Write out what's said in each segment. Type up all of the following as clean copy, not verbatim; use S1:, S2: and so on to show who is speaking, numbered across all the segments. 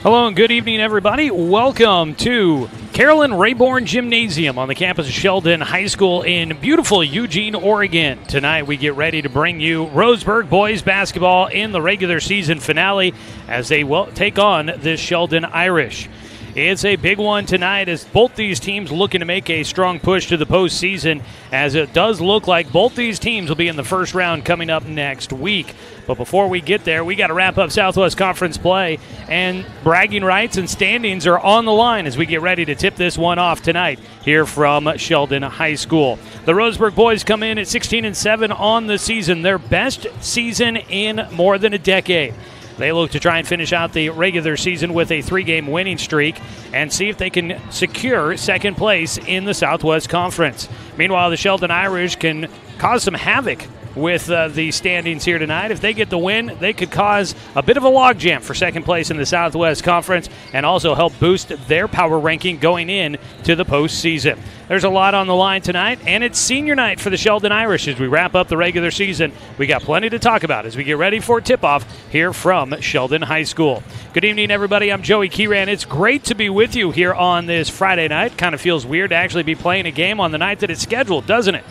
S1: Hello and good evening, everybody. Welcome to Carolyn Rayborn Gymnasium on the campus of Sheldon High School in beautiful Eugene, Oregon. Tonight we get ready to bring you Roseburg boys basketball in the regular season finale as they will take on the Sheldon Irish. It's a big one tonight as both these teams looking to make a strong push to the postseason, as it does look like both these teams will be in the first round coming up next week. But before we get there, we got to wrap up Southwest Conference play, and bragging rights and standings are on the line as we get ready to tip this one off tonight here from Sheldon High School. The Roseburg boys come in at 16-7 on the season, their best season in more than a decade. They look to try and finish out the regular season with a 3-game winning streak and see if they can secure second place in the Southwest Conference. Meanwhile, the Sheldon Irish can cause some havoc with the standings here tonight. If they get the win, they could cause a bit of a logjam for second place in the Southwest Conference and also help boost their power ranking going in to the postseason. There's a lot on the line tonight, and it's senior night for the Sheldon Irish as we wrap up the regular season. We got plenty to talk about as we get ready for tip-off here from Sheldon High School. Good evening, everybody. I'm Joey Kieran. It's great to be with you here on this Friday night. Kind of feels weird to actually be playing a game on the night that it's scheduled, doesn't it?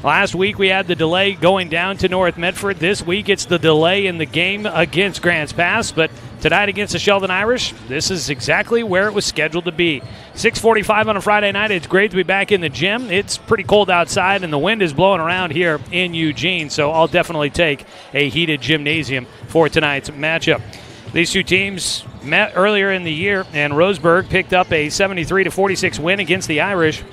S1: Last week we had the delay going down to North Medford. This week it's the delay in the game against Grants Pass. But tonight against the Sheldon Irish, this is exactly where it was scheduled to be. 6:45 on a Friday night. It's great to be back in the gym. It's pretty cold outside and the wind is blowing around here in Eugene. So I'll definitely take a heated gymnasium for tonight's matchup. These two teams met earlier in the year, and Roseburg picked up a 73-46 win against the Irish.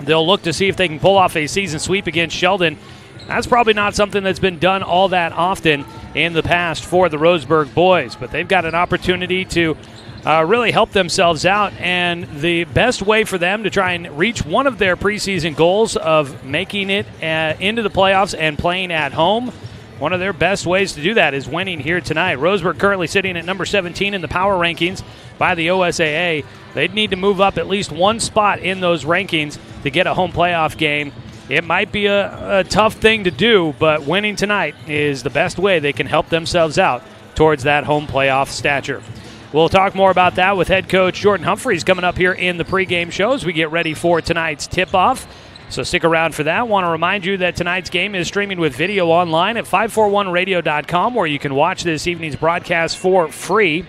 S1: They'll look to see if they can pull off a season sweep against Sheldon. That's probably not something that's been done all that often in the past for the Roseburg boys, but they've got an opportunity to really help themselves out, and the best way for them to try and reach one of their preseason goals of making it into the playoffs and playing at home, one of their best ways to do that is winning here tonight. Roseburg currently sitting at number 17 in the power rankings by the OSAA. They'd need to move up at least one spot in those rankings to get a home playoff game. It might be a tough thing to do, but winning tonight is the best way they can help themselves out towards that home playoff stature. We'll talk more about that with head coach Jordan Humphreys coming up here in the pregame show as we get ready for tonight's tip-off. So stick around for that. Want to remind you that tonight's game is streaming with video online at 541radio.com, where you can watch this evening's broadcast for free.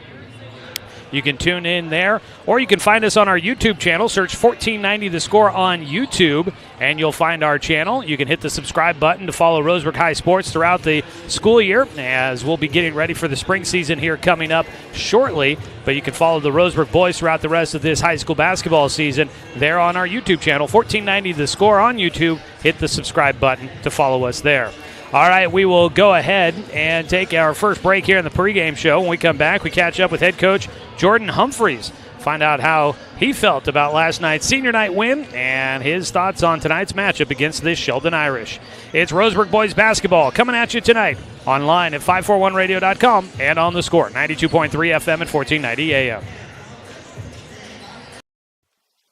S1: You can tune in there, or you can find us on our YouTube channel. Search 1490 The Score on YouTube, and you'll find our channel. You can hit the subscribe button to follow Roseburg High Sports throughout the school year, as we'll be getting ready for the spring season here coming up shortly. But you can follow the Roseburg boys throughout the rest of this high school basketball season there on our YouTube channel, 1490 The Score on YouTube. Hit the subscribe button to follow us there. All right, we will go ahead and take our first break here in the pregame show. When we come back, we catch up with head coach Jordan Humphreys, find out how he felt about last night's senior night win and his thoughts on tonight's matchup against the Sheldon Irish. It's Roseburg boys basketball coming at you tonight online at 541radio.com and on The Score, 92.3 FM and 1490 AM.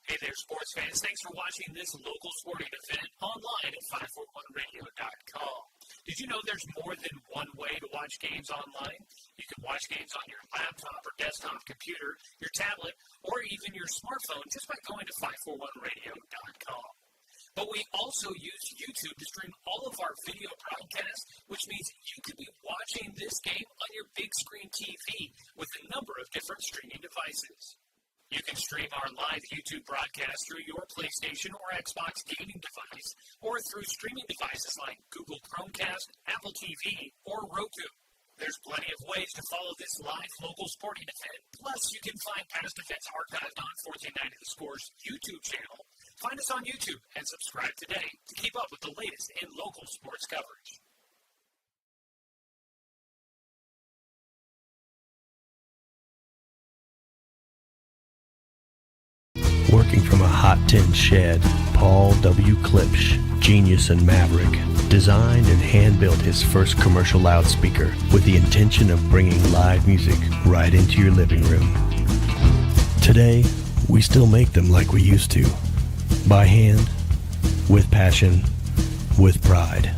S2: Hey there, sports fans. Thanks for watching this local sporting event online at 541radio.com. Did you know there's more than one way to watch games online? You can watch games on your laptop or desktop computer, your tablet, or even your smartphone just by going to 541radio.com. But we also use YouTube to stream all of our video broadcasts, which means you could be watching this game on your big screen TV with a number of different streaming devices. You can stream our live YouTube broadcast through your PlayStation or Xbox gaming device, or through streaming devices like Google Chromecast, Apple TV, or Roku. There's plenty of ways to follow this live local sporting event. Plus, you can find past events archived on 1490 The Score's YouTube channel. Find us on YouTube and subscribe today to keep up with the latest in local sports coverage.
S3: Working from a hot tin shed, Paul W. Klipsch, genius and maverick, designed and hand-built his first commercial loudspeaker with the intention of bringing live music right into your living room. Today, we still make them like we used to, by hand, with passion, with pride.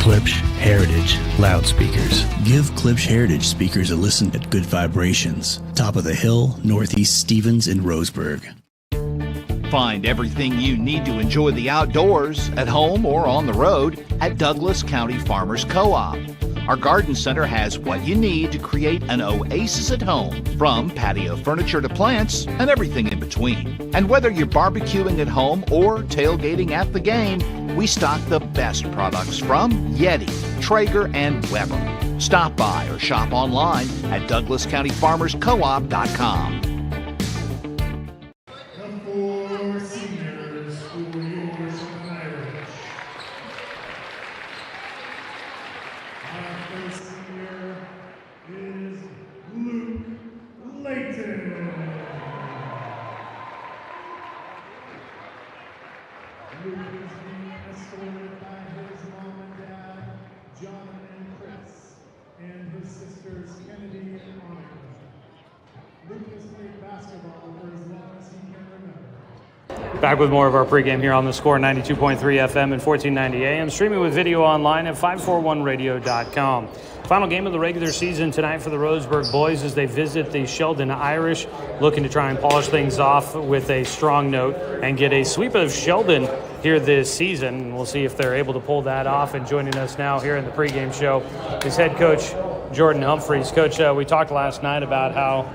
S3: Klipsch Heritage Loudspeakers.
S4: Give Klipsch Heritage speakers a listen at Good Vibrations. Top of the Hill, Northeast Stevens in Roseburg.
S5: Find everything you need to enjoy the outdoors, at home or on the road, at Douglas County Farmers Co-op. Our garden center has what you need to create an oasis at home, from patio furniture to plants and everything in between. And whether you're barbecuing at home or tailgating at the game, we stock the best products from Yeti, Traeger, and Weber. Stop by or shop online at DouglasCountyFarmersCoop.com.
S1: Back with more of our pregame here on the Score, 92.3 FM and 1490 AM. Streaming with video online at 541radio.com. Final game of the regular season tonight for the Roseburg boys as they visit the Sheldon Irish, looking to try and polish things off with a strong note and get a sweep of Sheldon here this season. We'll see if they're able to pull that off. And joining us now here in the pregame show is head coach Jordan Humphreys. Coach, we talked last night about how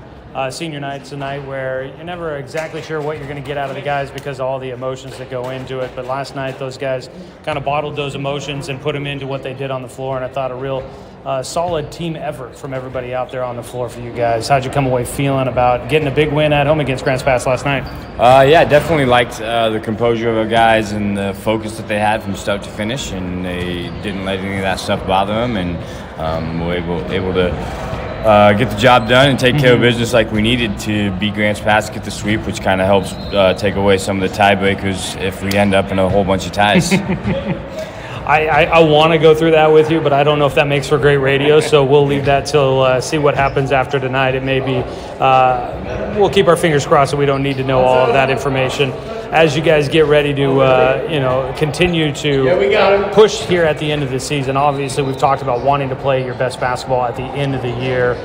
S1: senior night's a night where you're never exactly sure what you're going to get out of the guys because of all the emotions that go into it. But last night, those guys kind of bottled those emotions and put them into what they did on the floor. And I thought a real solid team effort from everybody out there on the floor for you guys. How'd you come away feeling about getting a big win at home against Grants Pass last night?
S6: Yeah, definitely liked the composure of our guys and the focus that they had from start to finish. And they didn't let any of that stuff bother them. And were able to get the job done and take care of business like we needed to beat Grants Pass, get the sweep, which kind of helps take away some of the tiebreakers if we end up in a whole bunch of ties.
S1: I want to go through that with you, but I don't know if that makes for great radio, so we'll leave that till see what happens after tonight. It may be we'll keep our fingers crossed that we don't need to know all of that information as you guys get ready to continue to push here at the end of the season. Obviously, we've talked about wanting to play your best basketball at the end of the year.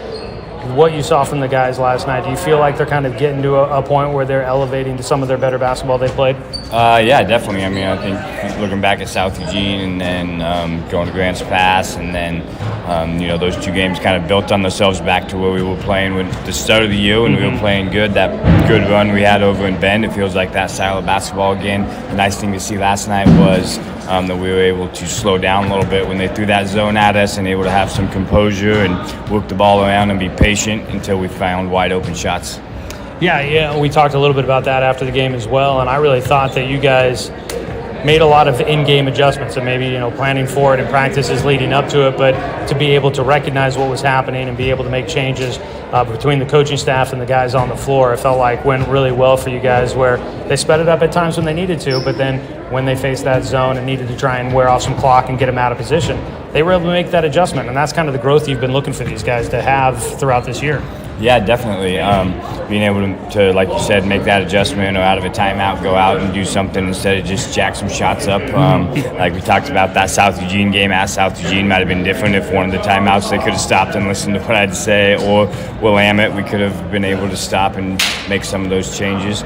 S1: What you saw from the guys last night, do you feel like they're kind of getting to a point where they're elevating to some of their better basketball they played?
S6: Yeah, definitely. I mean, I think looking back at South Eugene and then going to Grants Pass and then, those two games kind of built on themselves back to where we were playing with the start of the year when we were playing good. That good run we had over in Bend, it feels like that style of basketball again. The nice thing to see last night was that we were able to slow down a little bit when they threw that zone at us and able to have some composure and work the ball around and be patient until we found wide open shots.
S1: Yeah, we talked a little bit about that after the game as well, and I really thought that you guys made a lot of in-game adjustments and maybe planning for it and practices leading up to it, but to be able to recognize what was happening and be able to make changes between the coaching staff and the guys on the floor, it felt like went really well for you guys, where they sped it up at times when they needed to, but then when they faced that zone and needed to try and wear off some clock and get them out of position, they were able to make that adjustment, and that's kind of the growth you've been looking for these guys to have throughout this year.
S6: Yeah, definitely. Being able to, like you said, make that adjustment or out of a timeout, go out and do something instead of just jack some shots up. Like we talked about, that South Eugene game at South Eugene might have been different if one of the timeouts they could have stopped and listened to what I had to say, or Willamette, we could have been able to stop and make some of those changes.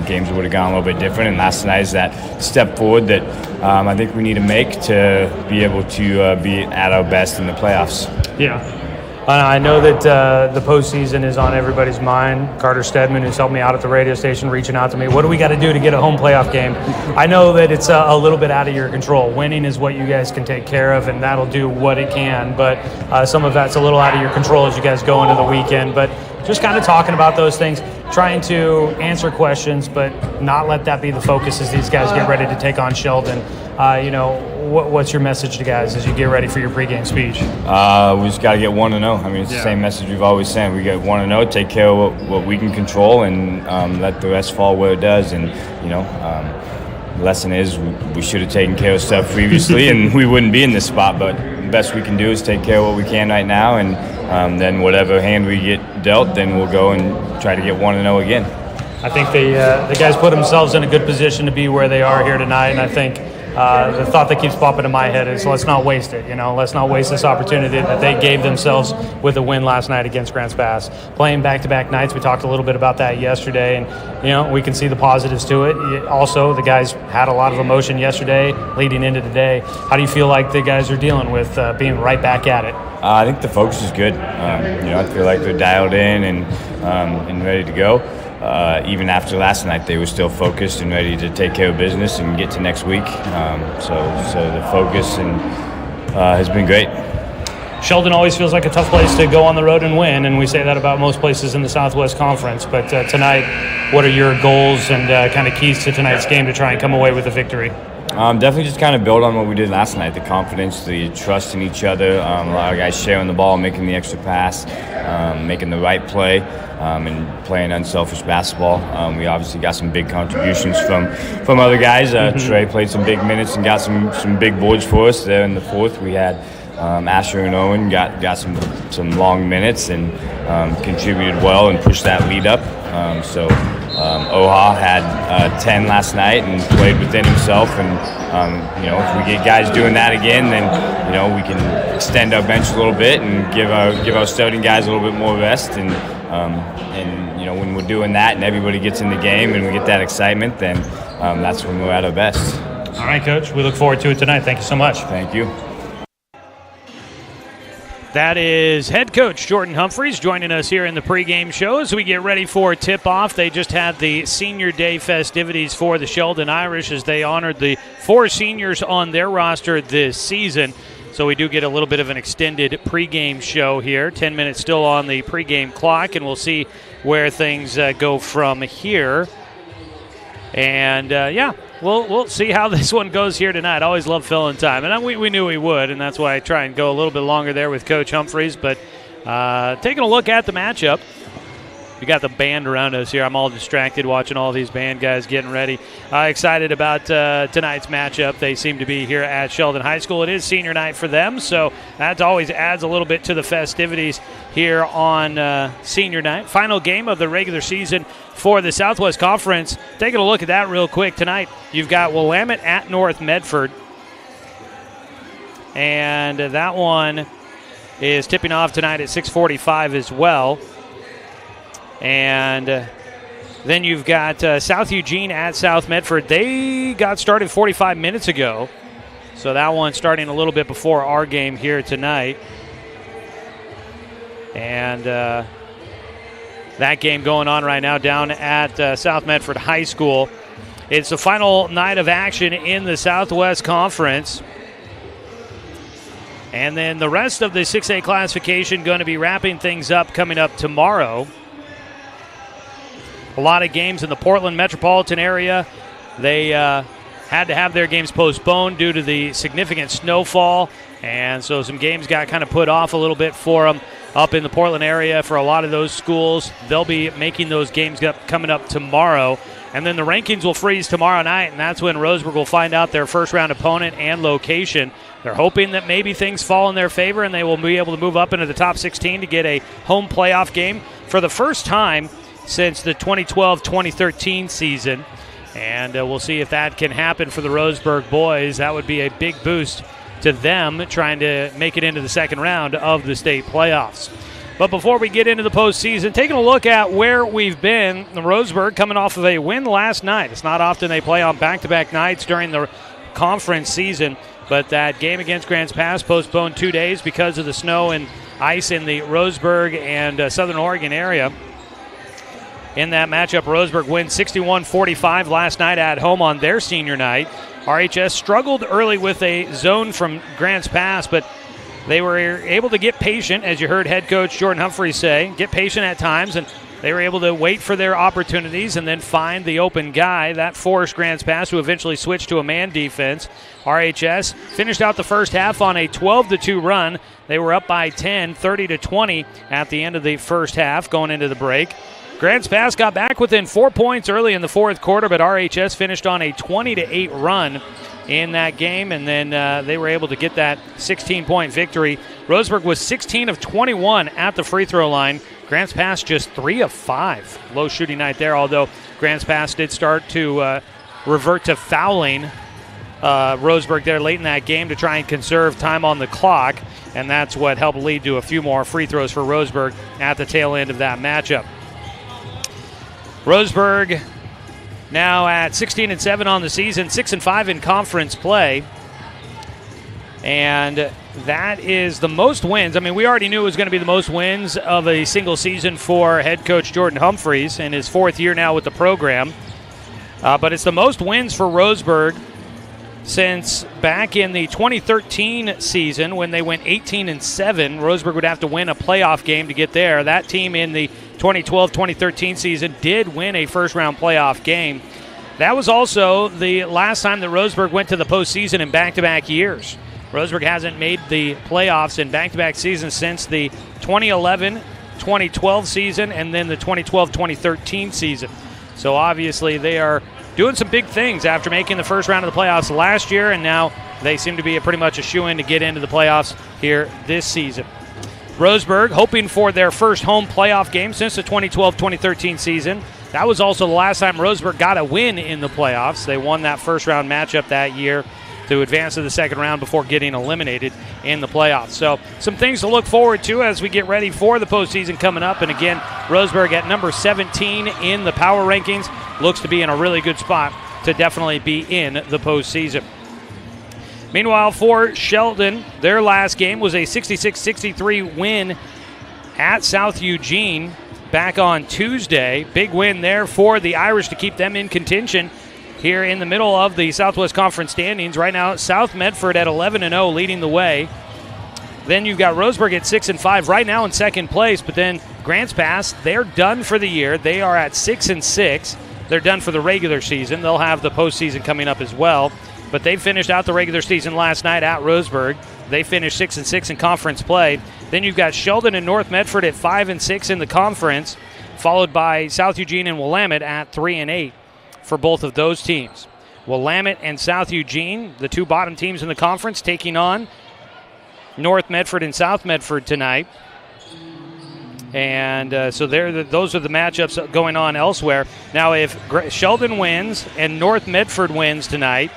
S6: Games would have gone a little bit different, and last night is that step forward that I think we need to make to be able to be at our best in the playoffs.
S1: Yeah. I know that the postseason is on everybody's mind. Carter Stedman, who's helped me out at the radio station, reaching out to me. What do we got to do to get a home playoff game? I know that it's a little bit out of your control. Winning is what you guys can take care of, and that'll do what it can. But some of that's a little out of your control as you guys go into the weekend. But just kind of talking about those things, trying to answer questions, but not let that be the focus as these guys get ready to take on Sheldon. What's your message to guys as you get ready for your pregame speech?
S6: We just got to get 1-0. I mean, it's the same message we've always said. We get 1-0, take care of what we can control, and let the rest fall where it does. And the lesson is we should have taken care of stuff previously, and we wouldn't be in this spot. But the best we can do is take care of what we can right now, and then whatever hand we get dealt, then we'll go and try to get 1-0 again.
S1: I think the guys put themselves in a good position to be where they are here tonight, and I think the thought that keeps popping in my head is let's not waste it. Let's not waste this opportunity that they gave themselves with a win last night against Grants Pass. Playing back-to-back nights, we talked a little bit about that yesterday, and we can see the positives to it. Also, the guys had a lot of emotion yesterday leading into today. How do you feel like the guys are dealing with being right back at it?
S6: I think the focus is good. I feel like they're dialed in and ready to go. Even after last night, they were still focused and ready to take care of business and get to next week. So the focus has been great.
S1: Sheldon always feels like a tough place to go on the road and win, and we say that about most places in the Southwest Conference. But tonight, what are your goals and kind of keys to tonight's game to try and come away with a victory?
S6: Definitely just kind of build on what we did last night, the confidence, the trust in each other, a lot of guys sharing the ball, making the extra pass, making the right play, and playing unselfish basketball. We obviously got some big contributions from other guys. Trey played some big minutes and got some big boards for us there in the fourth. We had Asher and Owen got some long minutes and contributed well and pushed that lead up. Oha had 10 last night and played within himself, and if we get guys doing that again, then we can extend our bench a little bit and give our starting guys a little bit more rest, and when we're doing that and everybody gets in the game and we get that excitement, then that's when we're at our best.
S1: All right, Coach, we look forward to it tonight. Thank you so much.
S6: Thank you.
S1: That is head coach Jordan Humphreys joining us here in the pregame show as we get ready for tip-off. They just had the Senior Day festivities for the Sheldon Irish as they honored the 4 seniors on their roster this season. So we do get a little bit of an extended pregame show here. 10 minutes still on the pregame clock, and we'll see where things go from here. And, we'll see how this one goes here tonight. I always love filling time, and we knew we would, and that's why I try and go a little bit longer there with Coach Humphreys. But taking a look at the matchup, we got the band around us here. I'm all distracted watching all these band guys getting ready. Excited about tonight's matchup. They seem to be here at Sheldon High School. It is senior night for them, so that always adds a little bit to the festivities here on senior night. Final game of the regular season for the Southwest Conference. Taking a look at that real quick tonight, you've got Willamette at North Medford, and that one is tipping off tonight at 6:45 as well. And then you've got South Eugene at South Medford. They got started 45 minutes ago, so that one's starting a little bit before our game here tonight. And that game going on right now down at South Medford High School. It's the final night of action in the Southwest Conference. And then the rest of the 6A classification going to be wrapping things up coming up tomorrow. A lot of games in the Portland metropolitan area. They had to have their games postponed due to the significant snowfall, and so some games got kind of put off a little bit for them up in the Portland area for a lot of those schools. They'll be making those games coming up tomorrow, and then the rankings will freeze tomorrow night, and that's when Roseburg will find out their first-round opponent and location. They're hoping that maybe things fall in their favor and they will be able to move up into the top 16 to get a home playoff game for the first time since the 2012-2013 season, and we'll see if that can happen for the Roseburg boys. That would be a big boost to them trying to make it into the second round of the state playoffs. But before we get into the postseason, taking a look at where we've been, the Roseburg coming off of a win last night. It's not often they play on back-to-back nights during the conference season, but that game against Grants Pass postponed 2 days because of the snow and ice in the Roseburg and Southern Oregon area. In that matchup, Roseburg wins 61-45 last night at home on their senior night. RHS struggled early with a zone from Grants Pass, but they were able to get patient, as you heard head coach Jordan Humphreys say, get patient at times, and they were able to wait for their opportunities and then find the open guy. That forced Grants Pass to eventually switch to a man defense. RHS finished out the first half on a 12-2 run. They were up by 10, 30-20 at the end of the first half going into the break. Grants Pass got back within 4 points early in the fourth quarter, but RHS finished on a 20-8 run in that game, and then they were able to get that 16-point victory. Roseburg was 16 of 21 at the free throw line. Grants Pass just 3 of 5. Low shooting night there, although Grants Pass did start to revert to fouling Roseburg there late in that game to try and conserve time on the clock, and that's what helped lead to a few more free throws for Roseburg at the tail end of that matchup. Roseburg now at 16-7 on the season, 6-5 in conference play. And that is the most wins. I mean, we already knew it was going to be the most wins of a single season for head coach Jordan Humphreys in his 4th year now with the program. But it's the most wins for Roseburg since back in the 2013 season when they went 18-7. Roseburg would have to win a playoff game to get there. That team in the 2012-2013 season did win a first-round playoff game. That was also the last time that Roseburg went to the postseason in back-to-back years. Roseburg hasn't made the playoffs in back-to-back seasons since the 2011-2012 season and then the 2012-2013 season. So obviously they are doing some big things after making the first round of the playoffs last year, and now they seem to be pretty much a shoo-in to get into the playoffs here this season. Roseburg hoping for their first home playoff game since the 2012-2013 season. That was also the last time Roseburg got a win in the playoffs. They won that first-round matchup that year to advance to the second round before getting eliminated in the playoffs. So some things to look forward to as we get ready for the postseason coming up. And again, Roseburg at number 17 in the power rankings looks to be in a really good spot to definitely be in the postseason. Meanwhile, for Sheldon, their last game was a 66-63 win at South Eugene back on Tuesday. Big win there for the Irish to keep them in contention here in the middle of the Southwest Conference standings. Right now, South Medford at 11-0 leading the way. Then you've got Roseburg at 6-5 right now in second place, but then Grants Pass, they're done for the year. They are at 6-6. They're done for the regular season. They'll have the postseason coming up as well, but they finished out the regular season last night at Roseburg. They finished 6-6 in conference play. Then you've got Sheldon and North Medford at 5-6 in the conference, followed by South Eugene and Willamette at 3-8. For both of those teams. Willamette and South Eugene, the two bottom teams in the conference, taking on North Medford and South Medford tonight. And so those are the matchups going on elsewhere. Now, if Sheldon wins and North Medford wins tonight,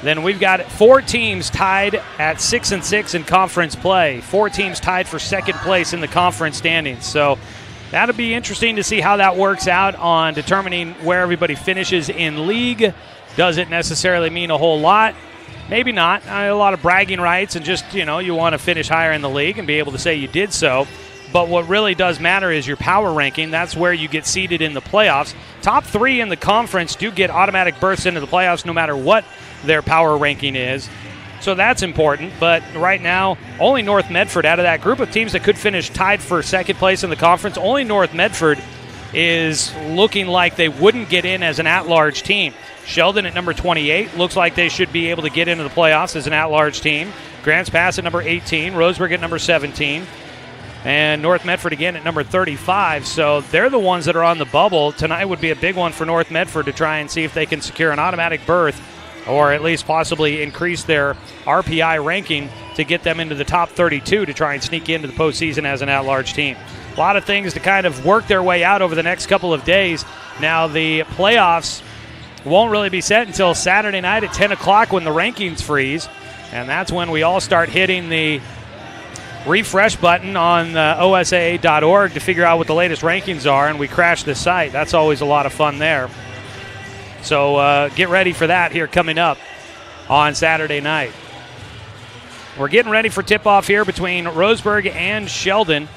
S1: then we've got 4 teams tied at 6-6 in conference play. 4 teams tied for second place in the conference standings. So that'll be interesting to see how that works out on determining where everybody finishes in league. Does it necessarily mean a whole lot? Maybe not. A lot of bragging rights and just, you want to finish higher in the league and be able to say you did so. But what really does matter is your power ranking. That's where you get seeded in the playoffs. Top 3 in the conference do get automatic berths into the playoffs no matter what their power ranking is. So that's important, but right now, only North Medford, out of that group of teams that could finish tied for second place in the conference, only North Medford is looking like they wouldn't get in as an at-large team. Sheldon at number 28 looks like they should be able to get into the playoffs as an at-large team. Grants Pass at number 18, Roseburg at number 17, and North Medford again at number 35. So they're the ones that are on the bubble. Tonight would be a big one for North Medford to try and see if they can secure an automatic berth or at least possibly increase their RPI ranking to get them into the top 32 to try and sneak into the postseason as an at-large team. A lot of things to kind of work their way out over the next couple of days. Now, the playoffs won't really be set until Saturday night at 10 o'clock when the rankings freeze, and that's when we all start hitting the refresh button on osaa.org to figure out what the latest rankings are, and we crash the site. That's always a lot of fun there. So get ready for that here coming up on Saturday night. We're getting ready for tip-off here between Roseburg and Sheldon.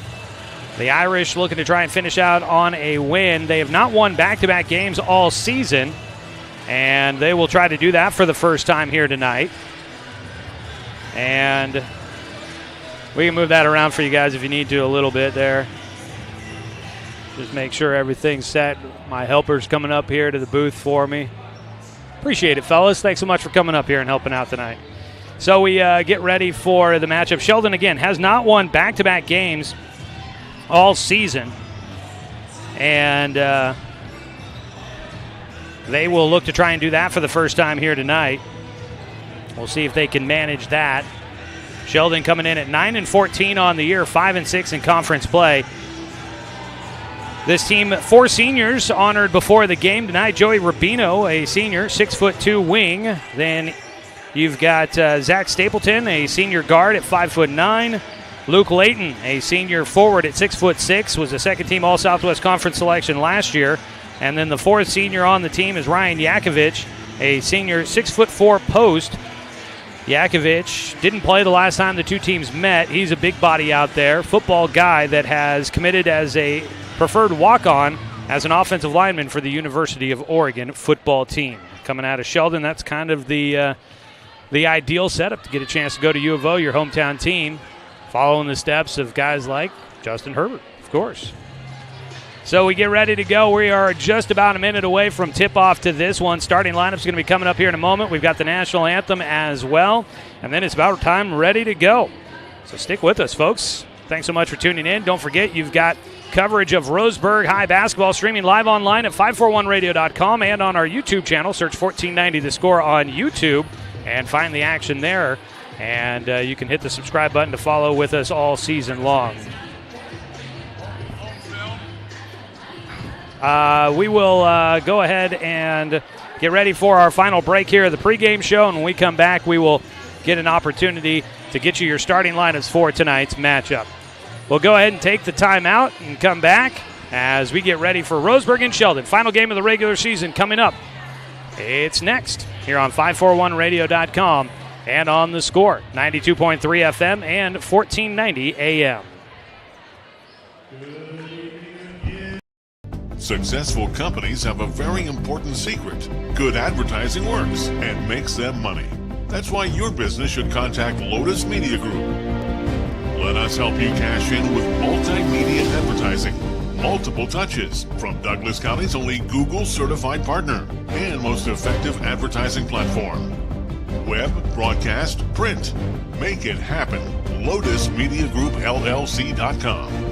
S1: The Irish looking to try and finish out on a win. They have not won back-to-back games all season, and they will try to do that for the first time here tonight. And we can move that around for you guys if you need to a little bit there. Just make sure everything's set. My helper's coming up here to the booth for me. Appreciate it, fellas. Thanks so much for coming up here and helping out tonight. So we get ready for the matchup. Sheldon, again, has not won back-to-back games all season. And they will look to try and do that for the first time here tonight. We'll see if they can manage that. Sheldon coming in at 9-14 on the year, 5-6 in conference play. This team, 4 seniors honored before the game tonight. Joey Rubino, a senior, 6'2" wing. Then you've got Zach Stapleton, a senior guard at 5'9". Luke Layton, a senior forward at 6'6", was a second-team All-Southwest Conference selection last year. And then the fourth senior on the team is Ryan Yakovich, a senior 6'4" post. Yakovich didn't play the last time the two teams met. He's a big body out there, football guy that has committed as a preferred walk-on as an offensive lineman for the University of Oregon football team. Coming out of Sheldon, that's kind of the ideal setup to get a chance to go to U of O, your hometown team, following the steps of guys like Justin Herbert, of course. So we get ready to go. We are just about a minute away from tip-off to this one. Starting lineup's going to be coming up here in a moment. We've got the national anthem as well. And then it's about time ready to go. So stick with us, folks. Thanks so much for tuning in. Don't forget, you've got coverage of Roseburg High basketball streaming live online at 541radio.com and on our YouTube channel. Search 1490 The Score on YouTube and find the action there. And you can hit the subscribe button to follow with us all season long. We will go ahead and get ready for our final break here of the pregame show. And when we come back, we will get an opportunity to get you your starting lineups for tonight's matchup. We'll go ahead and take the timeout and come back as we get ready for Roseburg and Sheldon. Final game of the regular season coming up. It's next here on 541radio.com and on The Score, 92.3 FM and 1490 AM.
S7: Successful companies have a very important secret. Good advertising works and makes them money. That's why your business should contact Lotus Media Group. Let us help you cash in with multimedia advertising. Multiple touches from Douglas County's only Google certified partner and most effective advertising platform. Web, broadcast, print. Make it happen. LotusMediaGroupLLC.com.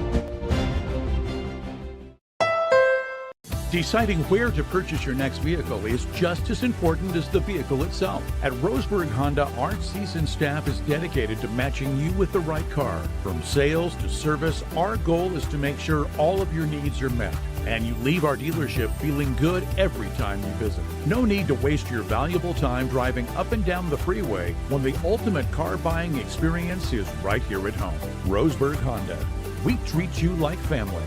S8: Deciding where to purchase your next vehicle is just as important as the vehicle itself. At Roseburg Honda, our seasoned staff is dedicated to matching you with the right car. From sales to service, our goal is to make sure all of your needs are met, and you leave our dealership feeling good every time you visit. No need to waste your valuable time driving up and down the freeway when the ultimate car buying experience is right here at home. Roseburg Honda. We treat you like family.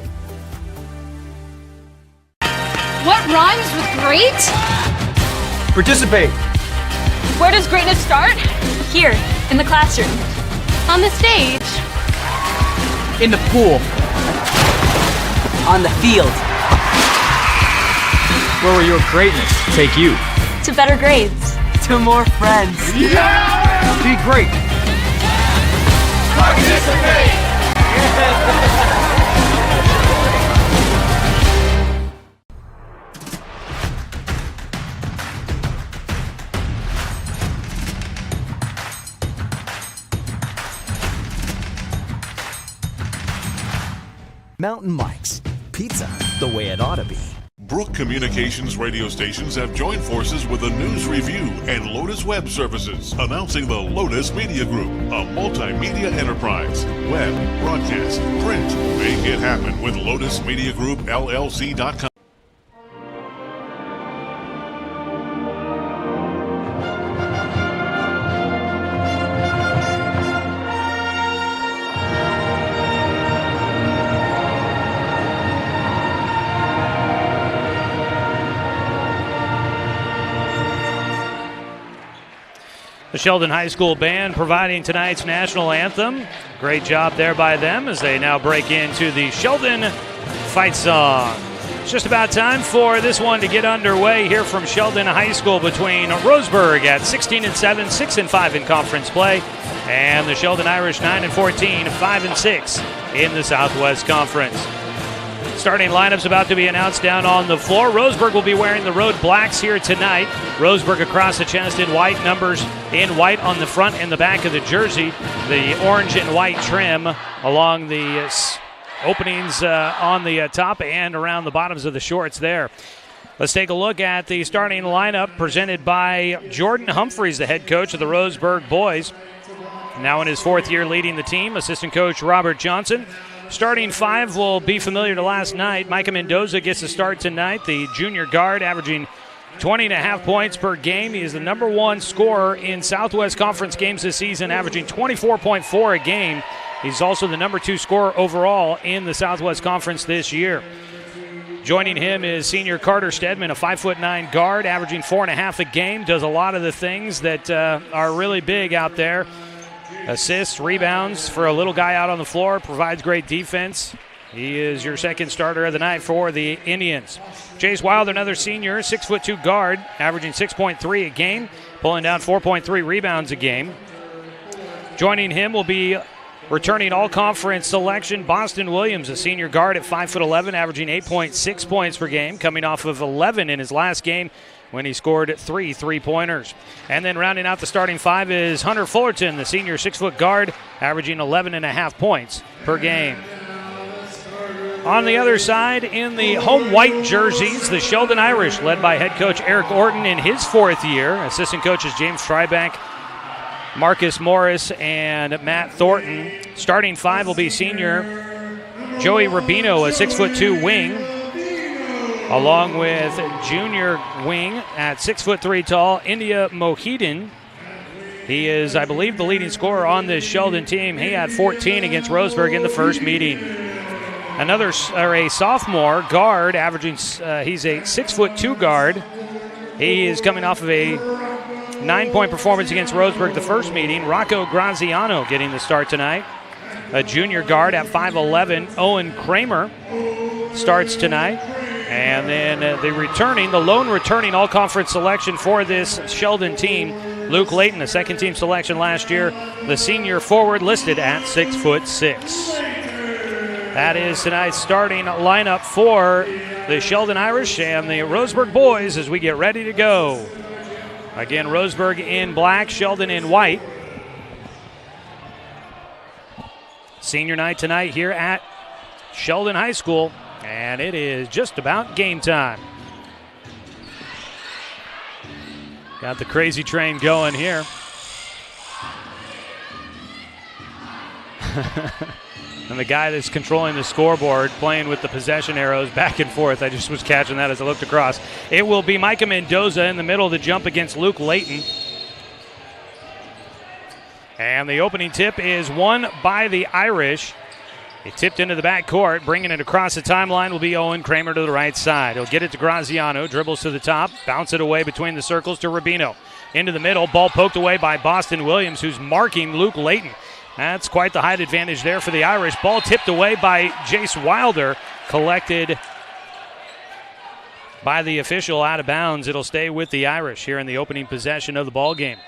S9: What rhymes with great?
S10: Participate.
S9: Where does greatness start?
S11: Here, in the classroom.
S9: On the stage.
S10: In the pool.
S12: On the field.
S10: Where will your greatness take you?
S11: To better grades.
S12: To more friends.
S10: Yeah! Be great.
S7: Participate!
S13: Mountain Mike's. Pizza the way it ought to be.
S7: Brook Communications radio stations have joined forces with a news review and Lotus Web Services, announcing the Lotus Media Group, a multimedia enterprise. Web, broadcast, print. Make it happen with LotusMediaGroupLLC.com.
S1: The Sheldon High School Band providing tonight's national anthem. Great job there by them as they now break into the Sheldon fight song. It's just about time for this one to get underway here from Sheldon High School between Roseburg at 16-7, 6-5 in conference play, and the Sheldon Irish 9-14, 5-6 in the Southwest Conference. Starting lineup's about to be announced down on the floor. Roseburg will be wearing the road blacks here tonight. Roseburg across the chest in white, numbers in white on the front and the back of the jersey. The orange and white trim along the openings on the top and around the bottoms of the shorts there. Let's take a look at the starting lineup presented by Jordan Humphreys, the head coach of the Roseburg boys. Now in his fourth year leading the team, assistant coach Robert Johnson. Starting five will be familiar to last night. Micah Mendoza gets a start tonight, the junior guard, averaging 20.5 points per game. He is the number one scorer in Southwest Conference games this season, averaging 24.4 a game. He's also the number 2 scorer overall in the Southwest Conference this year. Joining him is senior Carter Stedman, a 5'9" guard, averaging 4.5 a game. Does a lot of the things that are really big out there. Assists, rebounds for a little guy out on the floor, provides great defense. He is your second starter of the night for the Indians. Chase Wilder, another senior, 6'2" guard, averaging 6.3 a game, pulling down 4.3 rebounds a game. Joining him will be returning all-conference selection Boston Williams, a senior guard at 5'11", averaging 8.6 points per game, coming off of 11 in his last game when he scored 3 3-pointers. And then rounding out the starting 5 is Hunter Fullerton, the senior 6-foot guard, averaging 11.5 points per game. On the other side, in the home white jerseys, the Sheldon Irish, led by head coach Eric Orton in his 4th year. Assistant coaches James Tribeck, Marcus Morris, and Matt Thornton. Starting 5 will be senior Joey Rubino, a 6'2" wing, along with junior wing at 6'3" tall, India Mohidin. He is, I believe, the leading scorer on this Sheldon team. He had 14 against Roseburg in the first meeting. A sophomore guard, averaging, he's a 6'2" guard. He is coming off of a 9-point performance against Roseburg the first meeting. Rocco Graziano getting the start tonight. A junior guard at 5'11", Owen Kramer starts tonight. And then the lone returning all-conference selection for this Sheldon team, Luke Layton, a second-team selection last year, the senior forward listed at 6'6". That is tonight's starting lineup for the Sheldon Irish and the Roseburg boys as we get ready to go. Again, Roseburg in black, Sheldon in white. Senior night tonight here at Sheldon High School, and it is just about game time. Got the crazy train going here. And the guy that's controlling the scoreboard playing with the possession arrows back and forth. I just was catching that as I looked across. It will be Micah Mendoza in the middle of the jump against Luke Layton. And the opening tip is won by the Irish. It tipped into the backcourt. Bringing it across the timeline will be Owen Kramer to the right side. He'll get it to Graziano. Dribbles to the top. Bounce it away between the circles to Rubino. Into the middle. Ball poked away by Boston Williams, who's marking Luke Layton. That's quite the height advantage there for the Irish. Ball tipped away by Jace Wilder. Collected by the official out of bounds. It'll stay with the Irish here in the opening possession of the ball game.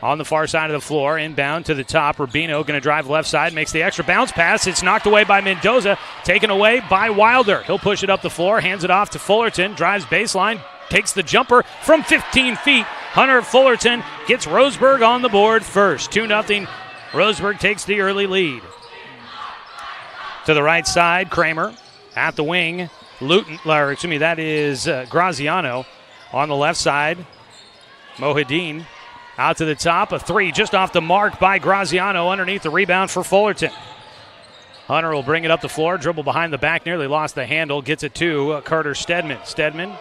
S1: On the far side of the floor, inbound to the top. Rubino going to drive left side, makes the extra bounce pass. It's knocked away by Mendoza, taken away by Wilder. He'll push it up the floor, hands it off to Fullerton, drives baseline, takes the jumper from 15 feet. Hunter Fullerton gets Roseburg on the board first. 2-0. Roseburg takes the early lead. To the right side, Kramer at the wing. That is Graziano. On the left side, Mohidin out to the top. A 3 just off the mark by Graziano underneath the rebound for Fullerton. Hunter will bring it up the floor, dribble behind the back, nearly lost the handle, gets it to Carter Stedman. Stedman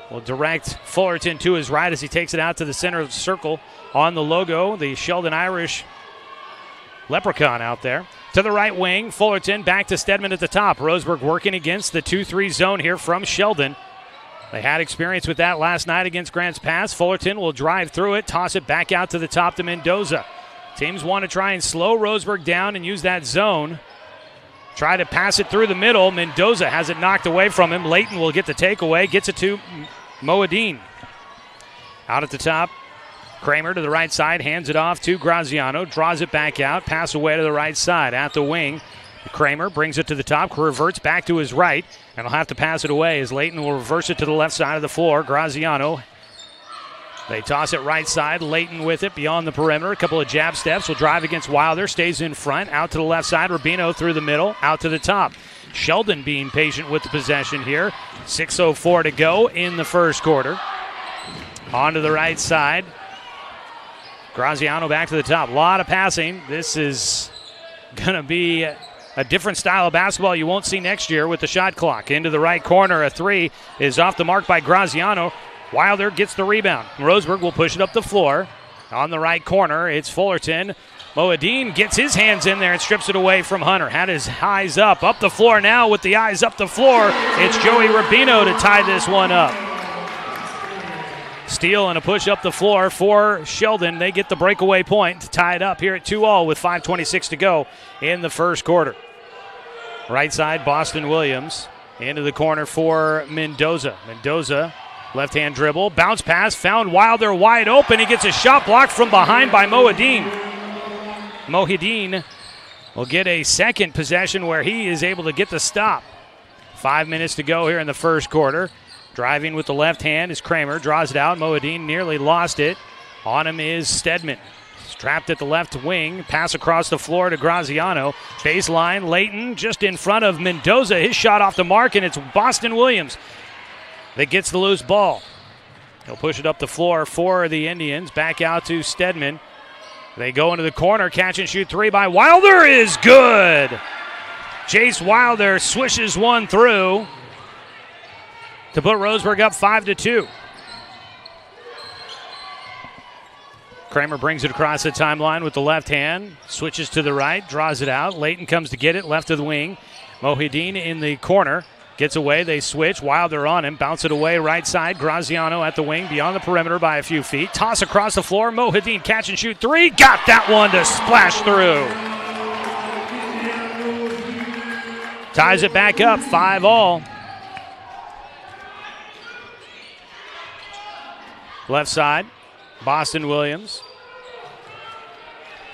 S1: will direct Fullerton to his right as he takes it out to the center of the circle. On the logo, the Sheldon Irish leprechaun out there. To the right wing, Fullerton back to Stedman at the top. Roseburg working against the 2-3 zone here from Sheldon. They had experience with that last night against Grants Pass. Fullerton will drive through it, toss it back out to the top to Mendoza. Teams want to try and slow Roseburg down and use that zone. Try to pass it through the middle. Mendoza has it knocked away from him. Layton will get the takeaway, gets it to Moadine. Out at the top, Kramer to the right side, hands it off to Graziano, draws it back out, pass away to the right side. At the wing, Kramer brings it to the top, reverts back to his right, and he'll have to pass it away as Layton will reverse it to the left side of the floor. Graziano, they toss it right side. Layton with it beyond the perimeter. A couple of jab steps. Will drive against Wilder. Stays in front. Out to the left side. Rubino through the middle. Out to the top. Sheldon being patient with the possession here. 6:04 to go in the first quarter. On to the right side. Graziano back to the top. A lot of passing. This is going to be a different style of basketball you won't see next year with the shot clock. Into the right corner, a three is off the mark by Graziano. Wilder gets the rebound. Roseburg will push it up the floor. On the right corner, it's Fullerton. Moadine gets his hands in there and strips it away from Hunter. Had his eyes up the floor now with the eyes up the floor. It's Joey Rubino to tie this one up. Steal and a push up the floor for Sheldon. They get the breakaway point to tie it up here at 2-all with 5:26 to go in the first quarter. Right side, Boston Williams. Into the corner for Mendoza. Mendoza, left-hand dribble. Bounce pass, found Wilder wide open. He gets a shot blocked from behind by Moadine. Mohideen will get a second possession where he is able to get the stop. 5 minutes to go here in the first quarter. Driving with the left hand is Kramer. Draws it out. Moadine nearly lost it. On him is Stedman. He's trapped at the left wing. Pass across the floor to Graziano. Baseline, Layton just in front of Mendoza. His shot off the mark, and it's Boston Williams that gets the loose ball. He'll push it up the floor for the Indians. Back out to Stedman. They go into the corner. Catch and shoot three by Wilder is good. Chase Wilder swishes one through to put Roseburg up 5-2. Kramer brings it across the timeline with the left hand. Switches to the right. Draws it out. Layton comes to get it. Left of the wing. Mohideen in the corner. Gets away, they switch. Wilder on him, bounce it away right side. Graziano at the wing, beyond the perimeter by a few feet. Toss across the floor. Mohideen catch and shoot three. Got that one to splash through. Ties it back up, 5-all. Left side, Boston Williams.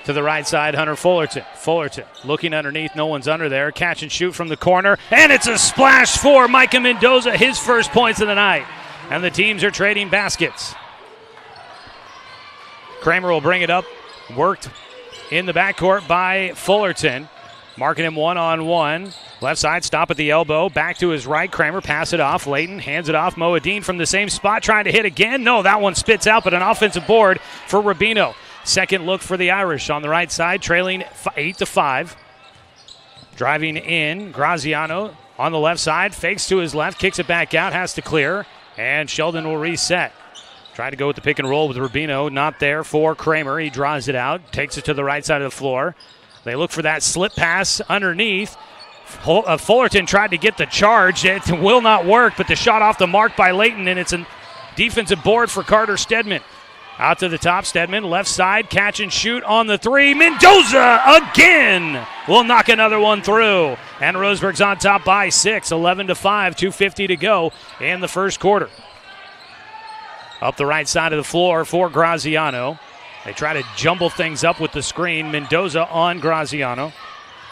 S1: To the right side, Hunter Fullerton. Fullerton looking underneath, no one's under there. Catch and shoot from the corner, and it's a splash for Micah Mendoza, his first points of the night. And the teams are trading baskets. Kramer will bring it up, worked in the backcourt by Fullerton. Marking him one-on-one. Left side, stop at the elbow. Back to his right. Kramer pass it off. Layton hands it off. Moadine from the same spot, trying to hit again. No, that one spits out, but an offensive board for Rubino. Second look for the Irish on the right side, trailing 8-5. Driving in, Graziano on the left side, fakes to his left, kicks it back out, has to clear, and Sheldon will reset. Try to go with the pick and roll with Rubino, not there for Kramer. He draws it out, takes it to the right side of the floor. They look for that slip pass underneath. Fullerton tried to get the charge. It will not work, but the shot off the mark by Layton, and it's a defensive board for Carter Stedman. Out to the top, Stedman, left side, catch and shoot on the three. Mendoza again will knock another one through. And Roseburg's on top by 6, 11-5, 2:50 to go in the first quarter. Up the right side of the floor for Graziano. They try to jumble things up with the screen. Mendoza on Graziano.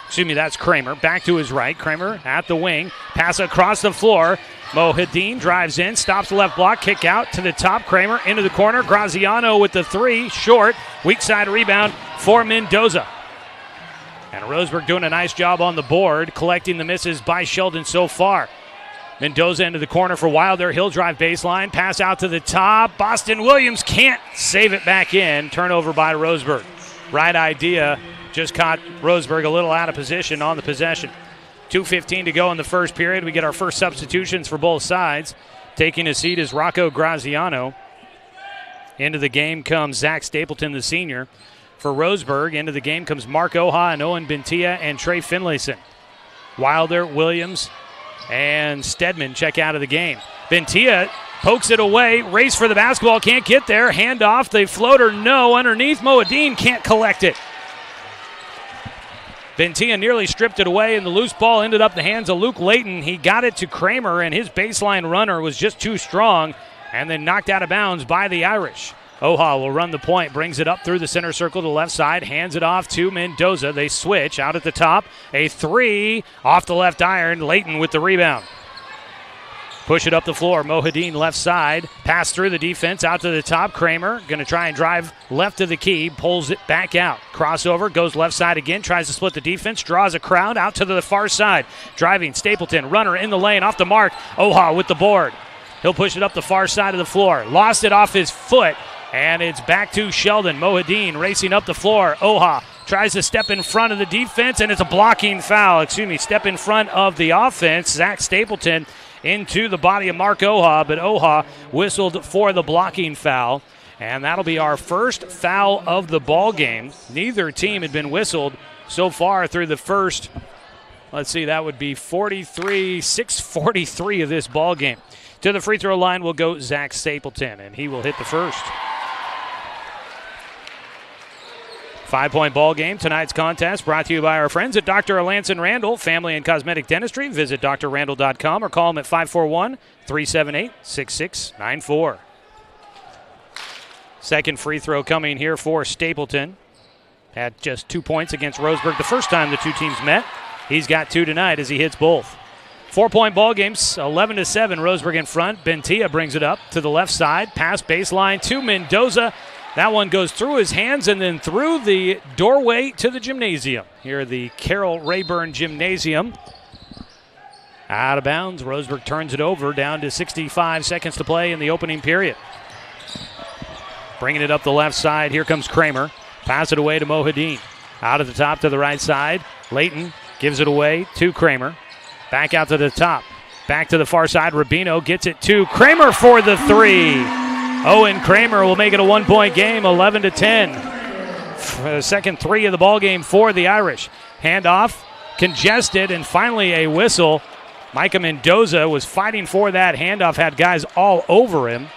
S1: Excuse me, that's Kramer. Back to his right. Kramer at the wing. Pass across the floor. Mohideen drives in, stops the left block, kick out to the top. Kramer into the corner. Graziano with the three, short. Weak side rebound for Mendoza. And Roseburg doing a nice job on the board, collecting the misses by Sheldon so far. Mendoza into the corner for Wilder. He'll drive baseline, pass out to the top. Boston Williams can't save it back in. Turnover by Roseburg. Right idea, just caught Roseburg a little out of position on the possession. 2:15 to go in the first period. We get our first substitutions for both sides. Taking a seat is Rocco Graziano. Into the game comes Zach Stapleton, the senior. For Roseburg, into the game comes Mark Oha and Owen Bentia and Trey Finlayson. Wilder, Williams, and Stedman check out of the game. Bentia pokes it away, race for the basketball, can't get there. Hand off, the floater, no. Underneath, Moadine can't collect it. Bentia nearly stripped it away, and the loose ball ended up in the hands of Luke Layton. He got it to Kramer, and his baseline runner was just too strong, and then knocked out of bounds by the Irish. Oha will run the point, brings it up through the center circle to the left side, hands it off to Mendoza. They switch out at the top. A three off the left iron. Layton with the rebound. Push it up the floor. Mohideen left side. Pass through the defense out to the top. Kramer going to try and drive left of the key. Pulls it back out. Crossover. Goes left side again. Tries to split the defense. Draws a crowd out to the far side. Driving Stapleton. Runner in the lane. Off the mark. Oha with the board. He'll push it up the far side of the floor. Lost it off his foot. And it's back to Sheldon. Mohideen racing up the floor. Oha tries to step in front of the defense, and it's a blocking foul. Step in front of the offense. Zach Stapleton into the body of Mark Oha, but Oha whistled for the blocking foul. And that'll be our first foul of the ball game. Neither team had been whistled so far through the first, that would be 6:43 of this ball game. To the free throw line will go Zach Stapleton, and he will hit the first. 5-point ball game. Tonight's contest brought to you by our friends at Dr. Alanson Randall, Family and Cosmetic Dentistry. Visit drrandall.com or call them at 541-378-6694. Second free throw coming here for Stapleton. Had just 2 points against Roseburg the first time the two teams met. He's got 2 tonight as he hits both. 4-point ball games, 11-7, Roseburg in front. Bentia brings it up to the left side. Pass baseline to Mendoza. That one goes through his hands and then through the doorway to the gymnasium. Here at the Carroll Rayburn Gymnasium. Out of bounds. Roseburg turns it over down to 65 seconds to play in the opening period. Bringing it up the left side. Here comes Kramer. Pass it away to Mohideen. Out of the top to the right side. Layton gives it away to Kramer. Back out to the top. Back to the far side. Rubino gets it to Kramer for the three. Owen Kramer will make it a 1-point game, 11-10. The second three of the ball game for the Irish. Handoff, congested, and finally a whistle. Micah Mendoza was fighting for that handoff, had guys all over him.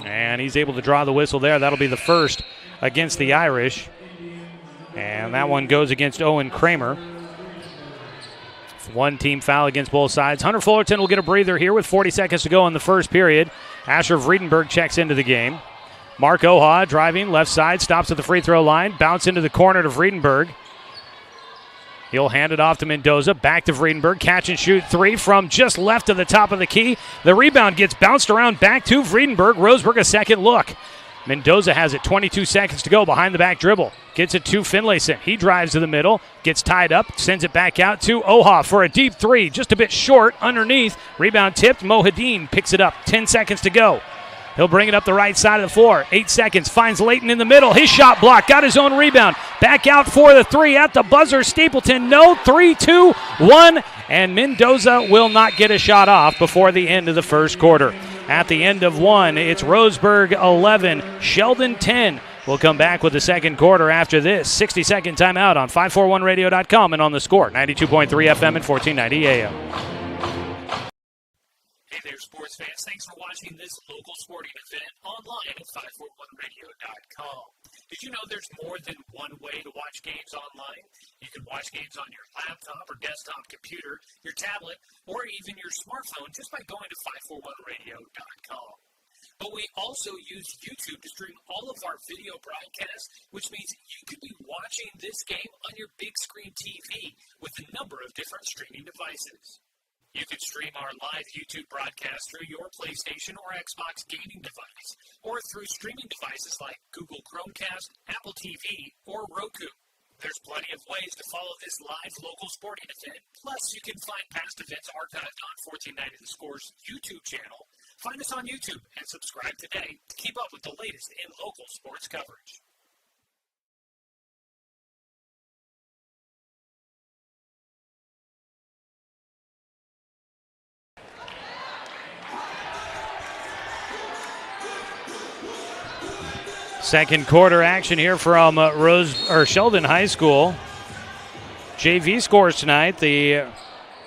S1: And he's able to draw the whistle there. That'll be the first against the Irish. And that one goes against Owen Kramer. One team foul against both sides. Hunter Fullerton will get a breather here with 40 seconds to go in the first period. Asher Vredenberg checks into the game. Mark Oha driving left side, stops at the free throw line, bounce into the corner to Vredenberg. He'll hand it off to Mendoza, back to Vredenberg, catch and shoot three from just left of the top of the key. The rebound gets bounced around back to Vredenberg. Roseburg a second look. Mendoza has it, 22 seconds to go behind the back dribble. Gets it to Finlayson. He drives to the middle, gets tied up, sends it back out to Oha for a deep three, just a bit short underneath. Rebound tipped, Mohideen picks it up, 10 seconds to go. He'll bring it up the right side of the floor. 8 seconds, finds Layton in the middle. His shot blocked, got his own rebound. Back out for the three at the buzzer. Stapleton, no, 3, 2, 1. And Mendoza will not get a shot off before the end of the first quarter. At the end of one, it's Roseburg 11, Sheldon 10. We'll come back with the second quarter after this 60-second timeout on 541radio.com and on the Score, 92.3 FM and 1490 AM.
S2: Hey there, sports fans. Thanks for watching this local sporting event online at 541radio.com. Did you know there's more than one way to watch games online? You can watch games on your laptop or desktop computer, your tablet, or even your smartphone just by going to 541radio.com. But we also use YouTube to stream all of our video broadcasts, which means you could be watching this game on your big screen TV with a number of different streaming devices. You can stream our live YouTube broadcast through your PlayStation or Xbox gaming device, or through streaming devices like Google Chromecast, Apple TV, or Roku. There's plenty of ways to follow this live local sporting event. Plus, you can find past events archived on 1490 The Score's YouTube channel. Find us on YouTube and subscribe today to keep up with the latest in local sports coverage.
S1: Second quarter action here from Sheldon High School. JV scores tonight. The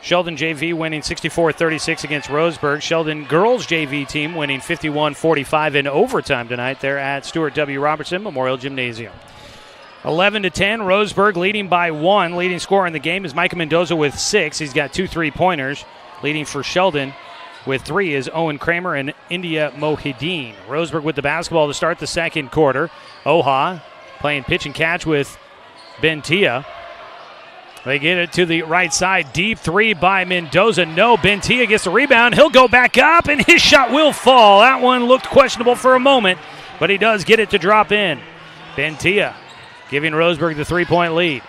S1: Sheldon JV winning 64-36 against Roseburg. Sheldon girls JV team winning 51-45 in overtime tonight. They're at Stuart W. Robertson Memorial Gymnasium. 11-10, Roseburg leading by 1. Leading scorer in the game is Micah Mendoza with 6. He's got 2 3-pointers. Leading for Sheldon with 3 is Owen Kramer and India Mohideen. Roseburg with the basketball to start the second quarter. Oha playing pitch and catch with Bentia. They get it to the right side. Deep 3 by Mendoza. No, Bentia gets the rebound. He'll go back up, and his shot will fall. That one looked questionable for a moment, but he does get it to drop in. Bentia giving Roseburg the 3-point lead.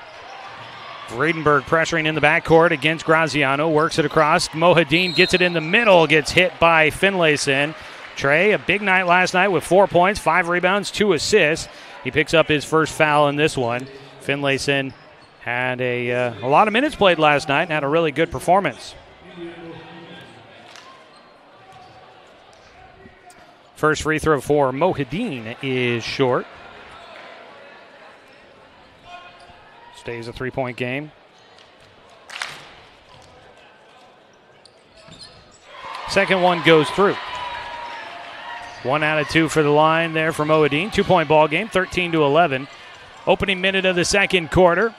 S1: Vredenberg pressuring in the backcourt against Graziano. Works it across. Mohideen gets it in the middle. Gets hit by Finlayson. Trey, a big night last night with 4 points, 5 rebounds, 2 assists. He picks up his first foul in this one. Finlayson had a lot of minutes played last night and had a really good performance. First free throw for Mohideen is short. Stays a 3-point game. Second one goes through. 1 out of 2 for the line there for Mohideen. 2-point ball game, 13-11. Opening minute of the second quarter.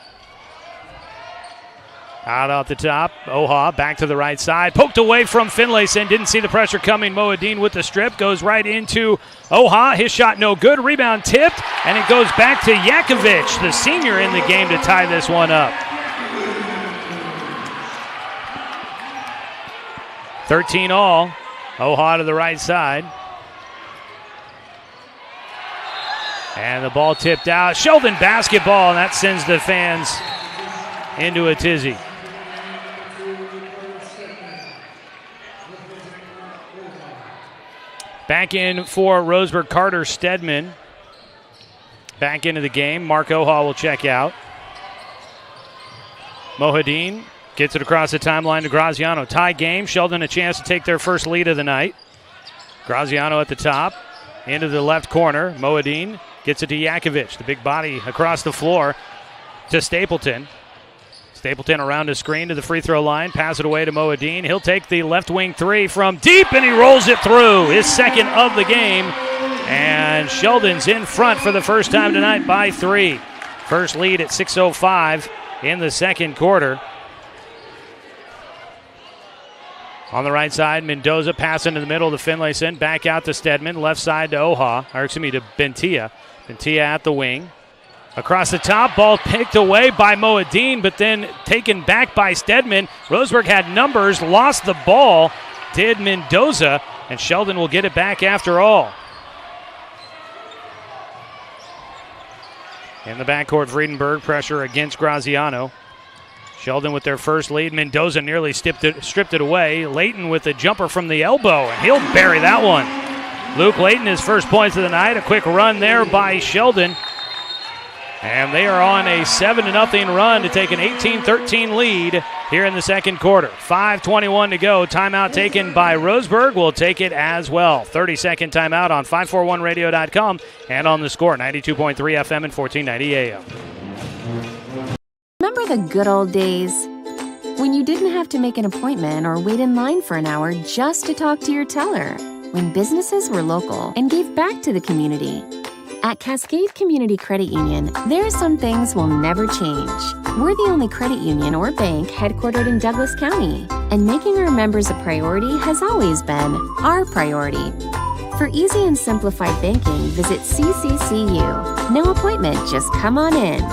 S1: Out off the top, Oha back to the right side. Poked away from Finlayson. Didn't see the pressure coming. Mohideen with the strip. Goes right into Oha. His shot no good. Rebound tipped. And it goes back to Yakovich, the senior in the game, to tie this one up. 13 all. Oha to the right side. And the ball tipped out. Sheldon basketball, and that sends the fans into a tizzy. Back in for Roseburg, Carter Stedman. Back into the game. Mark Oha will check out. Mohideen gets it across the timeline to Graziano. Tie game. Sheldon a chance to take their first lead of the night. Graziano at the top. Into the left corner. Mohideen gets it to Yakovich. The big body across the floor to Stapleton. Stapleton around the screen to the free throw line. Pass it away to Mohideen. He'll take the left wing three from deep, and he rolls it through. His second of the game. And Sheldon's in front for the first time tonight by 3. First lead at 6:05 in the second quarter. On the right side, Mendoza passing to the middle to Finlayson. Back out to Stedman. Left side to Oha. Or excuse me, to Bentia. Bentia at the wing. Across the top, ball picked away by Mohideen, but then taken back by Stedman. Roseburg had numbers, lost the ball, did Mendoza, and Sheldon will get it back after all. In the backcourt, Vredenberg, pressure against Graziano. Sheldon with their first lead. Mendoza nearly stripped it away. Layton with a jumper from the elbow, and he'll bury that one. Luke Layton, his first points of the night. A quick run there by Sheldon. And they are on a 7-0 run to take an 18-13 lead here in the second quarter. 5:21 to go. Timeout taken by Roseburg. We'll take it as well. 30-second timeout on 541radio.com and on the Score, 92.3 FM and 1490 AM.
S12: Remember the good old days? When you didn't have to make an appointment or wait in line for an hour just to talk to your teller. When businesses were local and gave back to the community. At Cascade Community Credit Union, there are some things will never change. We're the only credit union or bank headquartered in Douglas County, and making our members a priority has always been our priority. For easy and simplified banking, visit CCCU. No appointment, just come on in.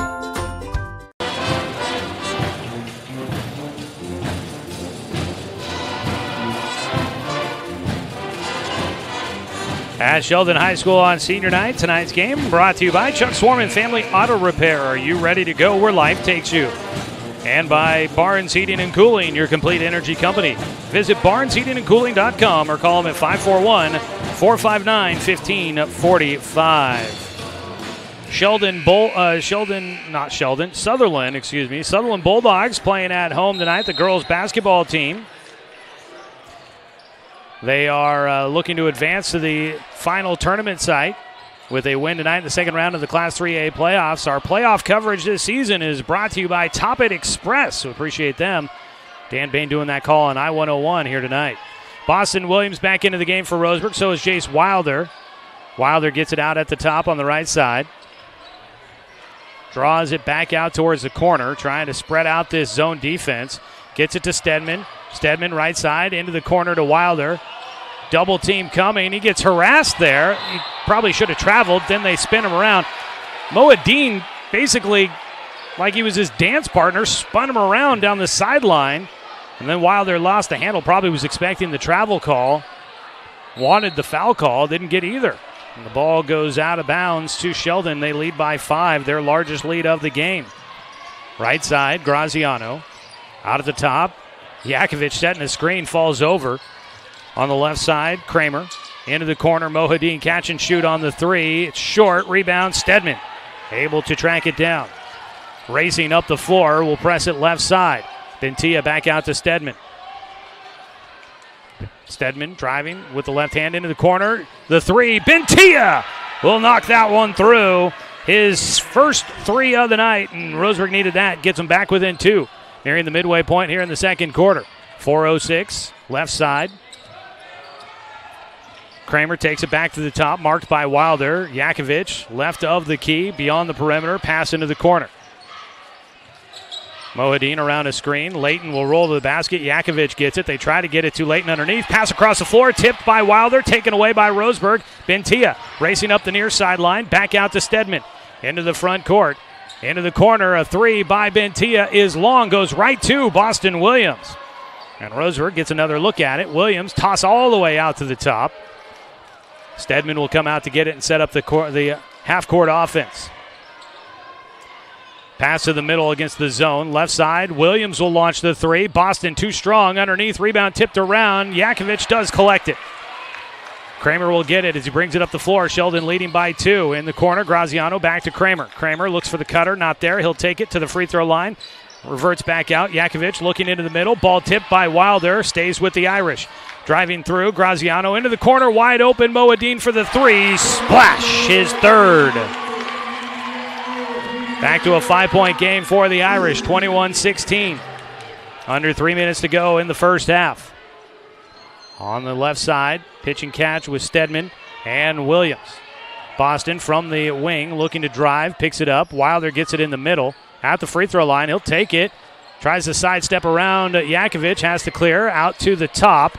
S1: At Sheldon High School on senior night, tonight's game brought to you by Chuck Swarman Family Auto Repair. Are you ready to go where life takes you? And by Barnes Heating and Cooling, your complete energy company. Visit barnesheatingandcooling.com or call them at 541-459-1545. Sutherland Bulldogs playing at home tonight, the girls basketball team. They are looking to advance to the final tournament site with a win tonight in the second round of the Class 3A playoffs. Our playoff coverage this season is brought to you by Top It Express. We appreciate them. Dan Bain doing that call on I-101 here tonight. Boston Williams back into the game for Roseburg. So is Jace Wilder. Wilder gets it out at the top on the right side. Draws it back out towards the corner, trying to spread out this zone defense. Gets it to Stedman. Stedman right side into the corner to Wilder. Double team coming. He gets harassed there. He probably should have traveled. Then they spin him around. Mohideen, basically like he was his dance partner, spun him around down the sideline. And then Wilder lost the handle. Probably was expecting the travel call. Wanted the foul call. Didn't get either. And the ball goes out of bounds to Sheldon. They lead by 5, their largest lead of the game. Right side, Graziano. Out at the top. Yakovich setting a screen, falls over. On the left side, Kramer Into the corner, Mohadine catch and shoot on the three. It's short, rebound, Stedman able to track it down. Racing up the floor, will press it left side. Bentia back out to Stedman. Stedman driving with the left hand into the corner. The three, Bentia will knock that one through. His first three of the night, and Roseburg needed that. Gets him back within two. Nearing the midway point here in the second quarter. 4:06, left side. Kramer takes it back to the top, marked by Wilder. Yakovich, left of the key, beyond the perimeter, pass into the corner. Mohadine around a screen. Layton will roll to the basket. Yakovich gets it. They try to get it to Layton underneath. Pass across the floor, tipped by Wilder, taken away by Roseburg. Bentia racing up the near sideline, back out to Stedman. Into the front court. Into the corner, a three by Bentia is long, goes right to Boston Williams. And Roseburg gets another look at it. Williams toss all the way out to the top. Stedman will come out to get it and set up the half-court offense. Pass to the middle against the zone. Left side, Williams will launch the three. Boston too strong underneath. Rebound tipped around. Yakovich does collect it. Kramer will get it as he brings it up the floor. Sheldon leading by 2. In the corner, Graziano back to Kramer. Kramer looks for the cutter, not there. He'll take it to the free throw line. Reverts back out. Yakovich looking into the middle. Ball tipped by Wilder. Stays with the Irish. Driving through. Graziano into the corner. Wide open. Mohadine for the three. Splash. His third. Back to a 5-point game for the Irish. 21-16. Under 3 minutes to go in the first half. On the left side, pitch and catch with Stedman and Williams. Boston from the wing looking to drive, picks it up. Wilder gets it in the middle. At the free throw line, he'll take it. Tries to sidestep around. Yakovich has to clear out to the top.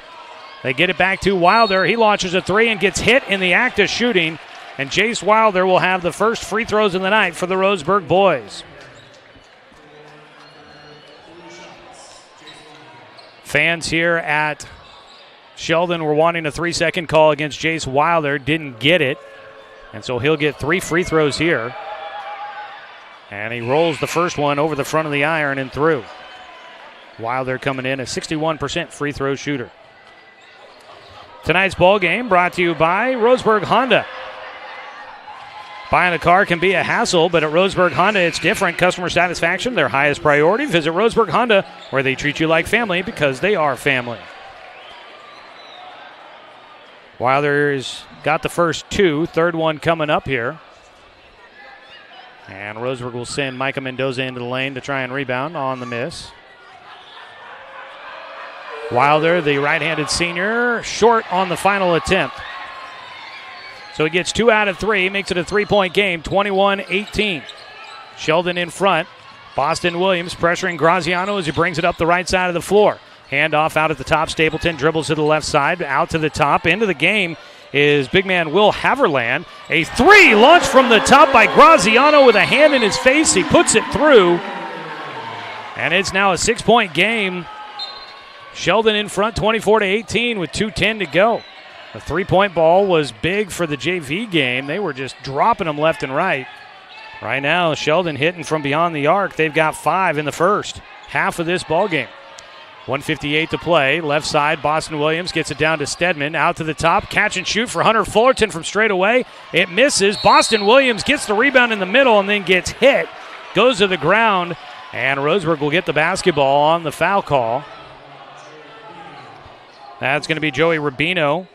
S1: They get it back to Wilder. He launches a three and gets hit in the act of shooting. And Jace Wilder will have the first free throws of the night for the Roseburg boys. Fans here at Sheldon were wanting a 3-second call against Jace Wilder. Didn't get it. And so he'll get 3 free throws here. And he rolls the first one over the front of the iron and through. Wilder coming in a 61% free throw shooter. Tonight's ball game brought to you by Roseburg Honda. Buying a car can be a hassle, but at Roseburg Honda, it's different. Customer satisfaction, their highest priority. Visit Roseburg Honda, where they treat you like family because they are family. Wilder's got the first 2. Third one coming up here. And Roseburg will send Micah Mendoza into the lane to try and rebound on the miss. Wilder, the right-handed senior, short on the final attempt. So he gets 2 out of 3, makes it a 3-point game, 21-18. Sheldon in front. Boston Williams pressuring Graziano as he brings it up the right side of the floor. Handoff out at the top. Stapleton dribbles to the left side, out to the top. Into the game is big man Will Haverland. A 3 launched from the top by Graziano with a hand in his face. He puts it through. And it's now a 6-point game. Sheldon in front, 24-18 with 2:10 to go. The 3-point ball was big for the JV game. They were just dropping them left and right. Right now, Sheldon hitting from beyond the arc. They've got 5 in the first half of this ball game. 1:58 to play. Left side, Boston Williams gets it down to Stedman. Out to the top. Catch and shoot for Hunter Fullerton from straight away. It misses. Boston Williams gets the rebound in the middle and then gets hit. Goes to the ground. And Roseburg will get the basketball on the foul call. That's going to be Joey Rubino.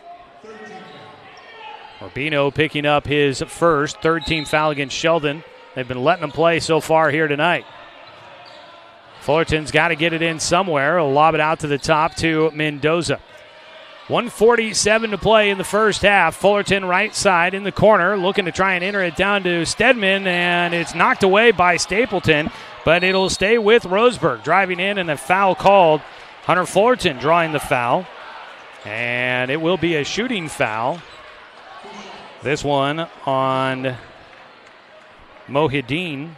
S1: Rubino picking up his first third-team foul against Sheldon. They've been letting him play so far here tonight. Fullerton's got to get it in somewhere. He'll lob it out to the top to Mendoza. 1:47 to play in the first half. Fullerton right side in the corner, looking to try and enter it down to Stedman, and it's knocked away by Stapleton, but it'll stay with Roseburg. Driving in and a foul called. Hunter Fullerton drawing the foul, and it will be a shooting foul. This one on Mohadine.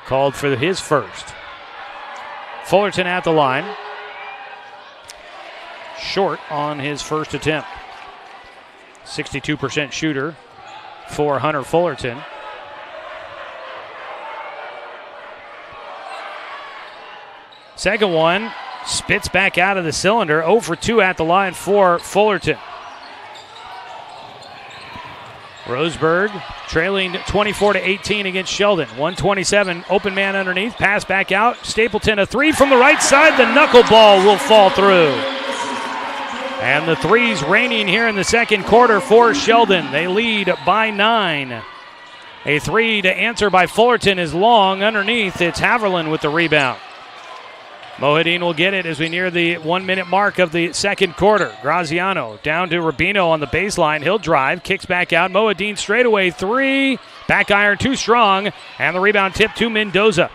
S1: Called for his first. Fullerton at the line. Short on his first attempt. 62% shooter for Hunter Fullerton. Second one spits back out of the cylinder. 0 for 2 at the line for Fullerton. Roseburg trailing 24-18 against Sheldon. 127, open man underneath, pass back out. Stapleton, a three from the right side. The knuckleball will fall through. And the threes raining here in the second quarter for Sheldon. They lead by 9. A three to answer by Fullerton is long underneath. It's Haverland with the rebound. Mohadine will get it as we near the 1 minute mark of the second quarter. Graziano down to Rubino on the baseline. He'll drive, kicks back out. Mohadine straightaway three. Back iron too strong. And the rebound tip to Mendoza.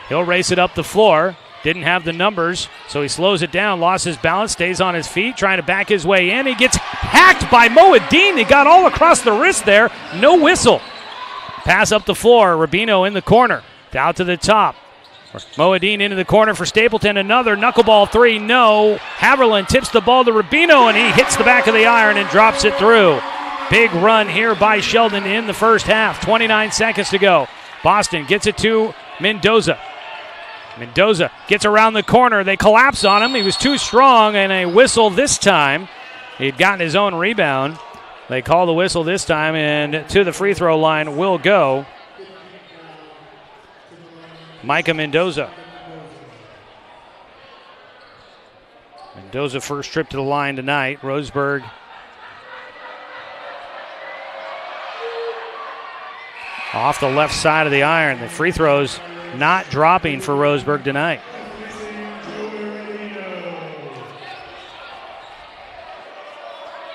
S1: He'll race it up the floor. Didn't have the numbers, so he slows it down. Lost his balance, stays on his feet, trying to back his way in. He gets hacked by Mohadine. He got all across the wrist there. No whistle. Pass up the floor. Rubino in the corner. Down to the top. Mohadine into the corner for Stapleton. Another knuckleball three. No. Haverland tips the ball to Rubino, and he hits the back of the iron and drops it through. Big run here by Sheldon in the first half. 29 seconds to go. Boston gets it to Mendoza. Mendoza gets around the corner. They collapse on him. He was too strong, and a whistle this time. He'd gotten his own rebound. They call the whistle this time, and to the free throw line will go Micah Mendoza. Mendoza first trip to the line tonight. Roseburg off the left side of the iron. The free throws not dropping for Roseburg tonight.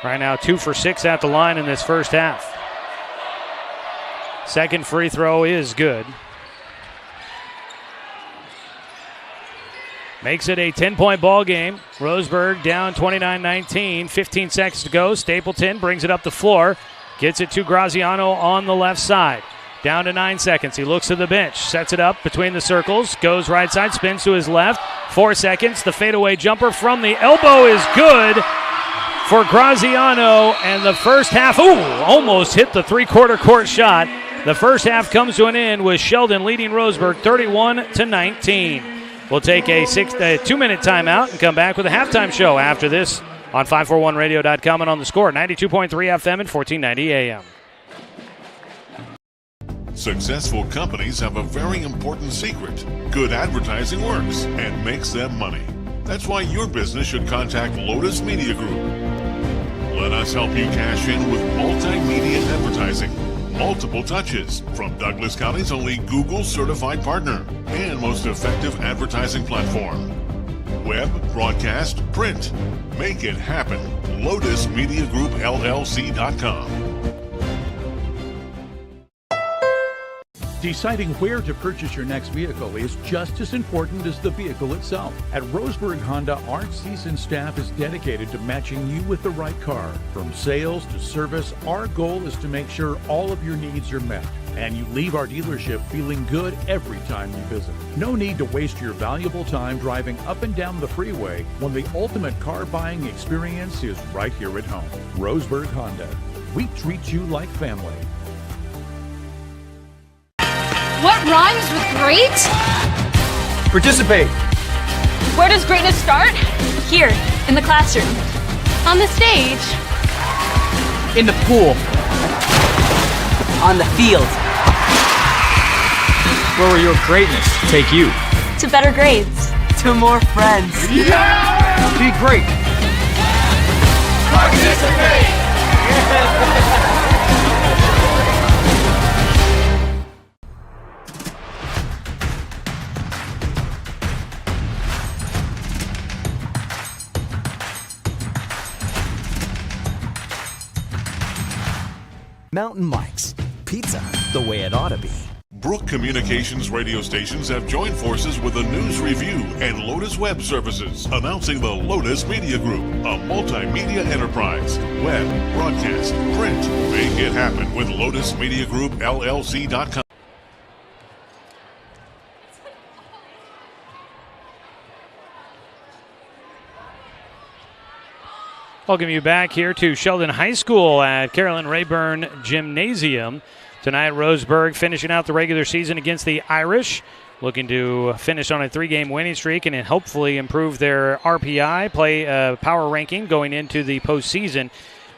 S1: Right now 2 for 6 at the line in this first half. Second free throw is good. Makes it a 10-point ball game. Roseburg down 29-19. 15 seconds to go. Stapleton brings it up the floor. Gets it to Graziano on the left side. Down to 9 seconds. He looks to the bench. Sets it up between the circles. Goes right side. Spins to his left. 4 seconds. The fadeaway jumper from the elbow is good for Graziano. And the first half, almost hit the three-quarter court shot. The first half comes to an end with Sheldon leading Roseburg 31-19. We'll take a 2-minute timeout and come back with a halftime show after this on 541radio.com and on the score. 92.3 FM and 1490 AM.
S7: Successful companies have a very important secret. Good advertising works and makes them money. That's why your business should contact Lotus Media Group. Let us help you cash in with multimedia advertising. Multiple touches from Douglas County's only Google certified partner and most effective advertising platform. Web, broadcast, print. Make it happen. LotusMediaGroupLLC.com.
S8: Deciding where to purchase your next vehicle is just as important as the vehicle itself. At Roseburg Honda, our seasoned staff is dedicated to matching you with the right car. From sales to service, our goal is to make sure all of your needs are met, and you leave our dealership feeling good every time you visit. No need to waste your valuable time driving up and down the freeway when the ultimate car buying experience is right here at home. Roseburg Honda. We treat you like family.
S9: What rhymes with great?
S10: Participate.
S9: Where does greatness start?
S11: Here, in the classroom.
S9: On the stage.
S10: In the pool.
S13: On the field.
S10: Where will your greatness take you?
S11: To better grades.
S13: To more friends.
S10: Yeah! Be great.
S13: Participate! Mountain Mike's. Pizza the way it ought to be.
S7: Brook Communications radio stations have joined forces with a news review and Lotus Web Services, announcing the Lotus Media Group, a multimedia enterprise. Web, broadcast, print. Make it happen with LotusMediaGroupLLC.com.
S1: Welcome you back here to Sheldon High School at Carolyn Rayburn Gymnasium. Tonight, Roseburg finishing out the regular season against the Irish, looking to finish on a 3-game winning streak and then hopefully improve their RPI, play power ranking going into the postseason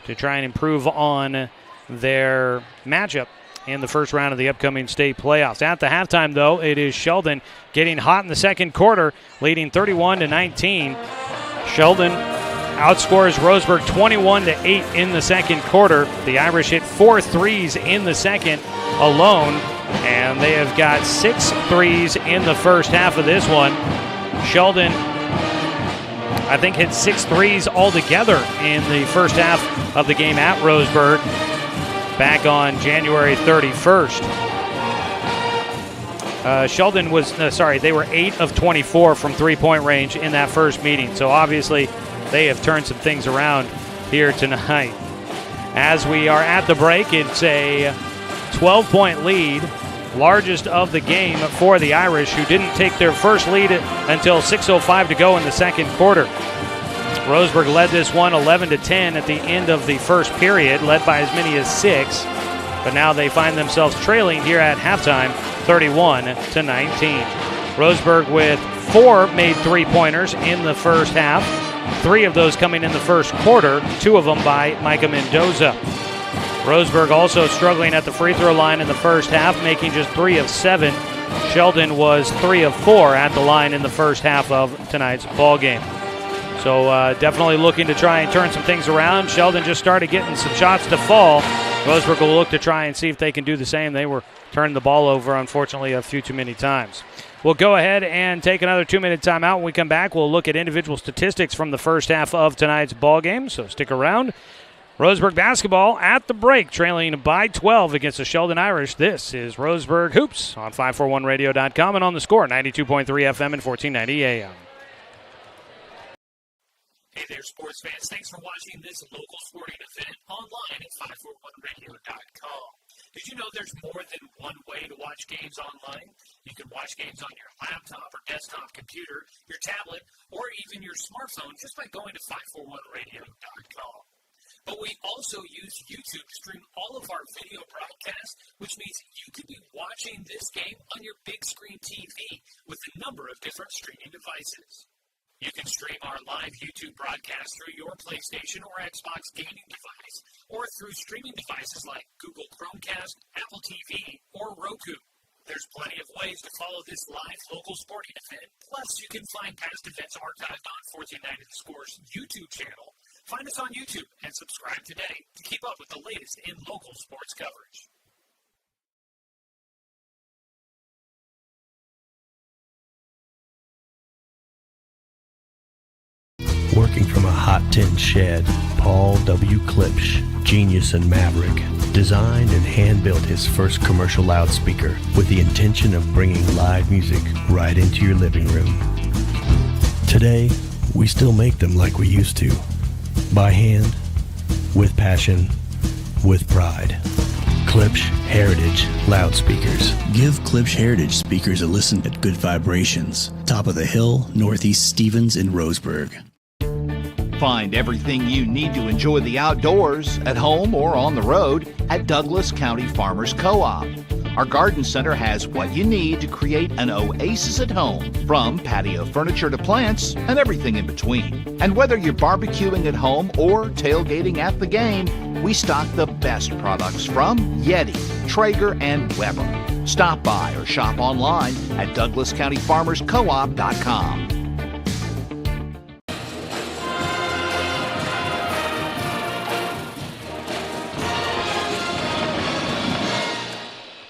S1: to try and improve on their matchup in the first round of the upcoming state playoffs. At the halftime, though, it is Sheldon getting hot in the second quarter, leading 31-19. Sheldon outscores Roseburg 21-8 in the second quarter. The Irish hit 4 threes in the second alone, and they have got 6 threes in the first half of this one. Sheldon, I think, hit 6 threes altogether in the first half of the game at Roseburg back on January 31st. Sheldon was, they were 8 of 24 from three-point range in that first meeting. So obviously they have turned some things around here tonight. As we are at the break, it's a 12-point lead, largest of the game for the Irish, who didn't take their first lead until 6:05 to go in the second quarter. Roseburg led this one 11-10 at the end of the first period, led by as many as 6. But now they find themselves trailing here at halftime, 31-19. Roseburg with 4 made three-pointers in the first half, 3 of those coming in the first quarter, 2 of them by Micah Mendoza. Roseburg also struggling at the free throw line in the first half, making just 3 of 7. Sheldon was 3 of 4 at the line in the first half of tonight's ball game. So definitely looking to try and turn some things around. Sheldon just started getting some shots to fall. Roseburg will look to try and see if they can do the same. They were turning the ball over, unfortunately, a few too many times. We'll go ahead and take another 2-minute timeout. When we come back, we'll look at individual statistics from the first half of tonight's ball game. So stick around. Roseburg basketball at the break, trailing by 12 against the Sheldon Irish. This is Roseburg Hoops on 541radio.com and on the Score, 92.3 FM and 1490 AM.
S2: Hey there, sports fans. Thanks for watching this local sporting event online at 541radio.com. Did you know there's more than one way to watch games online? You can watch games on your laptop or desktop computer, your tablet, or even your smartphone just by going to 541radio.com. But we also use YouTube to stream all of our video broadcasts, which means you could be watching this game on your big screen TV with a number of different streaming devices. You can stream our live YouTube broadcast through your PlayStation or Xbox gaming device, or through streaming devices like Google Chromecast, Apple TV, or Roku. There's plenty of ways to follow this live local sporting event. Plus, you can find past events archived on 1490 The Score's YouTube channel. Find us on YouTube and subscribe today to keep up with the latest in local sports coverage.
S3: Working from a hot tin shed, Paul W. Klipsch, genius and maverick, designed and hand-built his first commercial loudspeaker with the intention of bringing live music right into your living room. Today, we still make them like we used to. By hand, with passion, with pride. Klipsch Heritage Loudspeakers.
S4: Give Klipsch Heritage speakers a listen at Good Vibrations, top of the hill, Northeast Stevens in Roseburg.
S5: Find everything you need to enjoy the outdoors at home or on the road at Douglas County Farmers Co-op. Our garden center has what you need to create an oasis at home, from patio furniture to plants and everything in between. And whether you're barbecuing at home or tailgating at the game, we stock the best products from Yeti, Traeger, and Weber. Stop by or shop online at DouglasCountyFarmersCoop.com.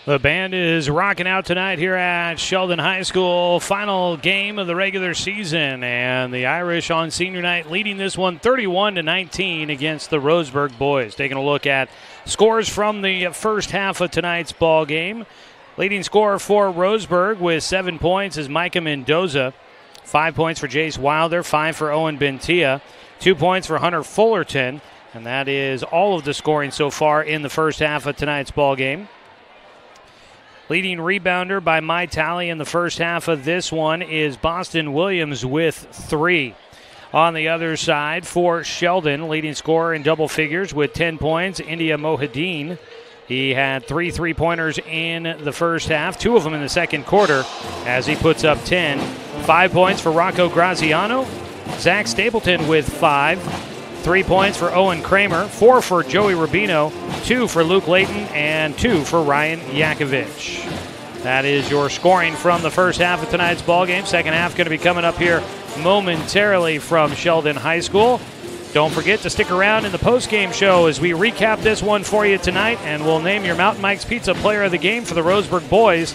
S1: The band is rocking out tonight here at Sheldon High School. Final game of the regular season, and the Irish on senior night leading this one 31-19 against the Roseburg boys. Taking a look at scores from the first half of tonight's ball game. Leading scorer for Roseburg with 7 points is Micah Mendoza. 5 points for Jace Wilder, 5 for Owen Bentia, 2 points for Hunter Fullerton, and that is all of the scoring so far in the first half of tonight's ball game. Leading rebounder by my tally in the first half of this one is Boston Williams with 3. On the other side for Sheldon, leading scorer in double figures with 10 points, India Mohideen. He had 3 three-pointers in the first half, 2 of them in the second quarter as he puts up 10. 5 points for Rocco Graziano. Zach Stapleton with 5. 3 points for Owen Kramer, 4 for Joey Rubino, 2 for Luke Layton, and 2 for Ryan Yakovich. That is your scoring from the first half of tonight's ballgame. Second half going to be coming up here momentarily from Sheldon High School. Don't forget to stick around in the postgame show as we recap this one for you tonight, and we'll name your Mountain Mike's Pizza Player of the Game for the Roseburg boys.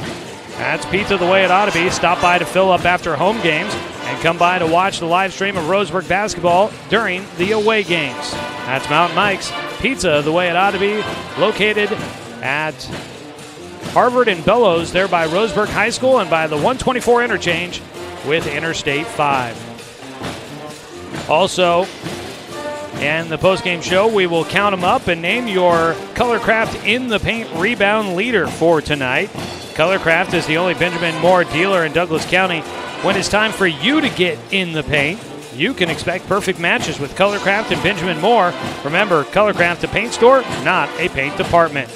S1: That's pizza the way it ought to be. Stop by to fill up after home games and come by to watch the live stream of Roseburg basketball during the away games. That's Mountain Mike's Pizza the way it ought to be, located at Harvard and Bellows there by Roseburg High School and by the 124 interchange with Interstate 5. Also, in the postgame show, we will count them up and name your Colorcraft in the Paint rebound leader for tonight. Colorcraft is the only Benjamin Moore dealer in Douglas County. When it's time for you to get in the paint, you can expect perfect matches with Colorcraft and Benjamin Moore. Remember, Colorcraft, a paint store, not a paint department.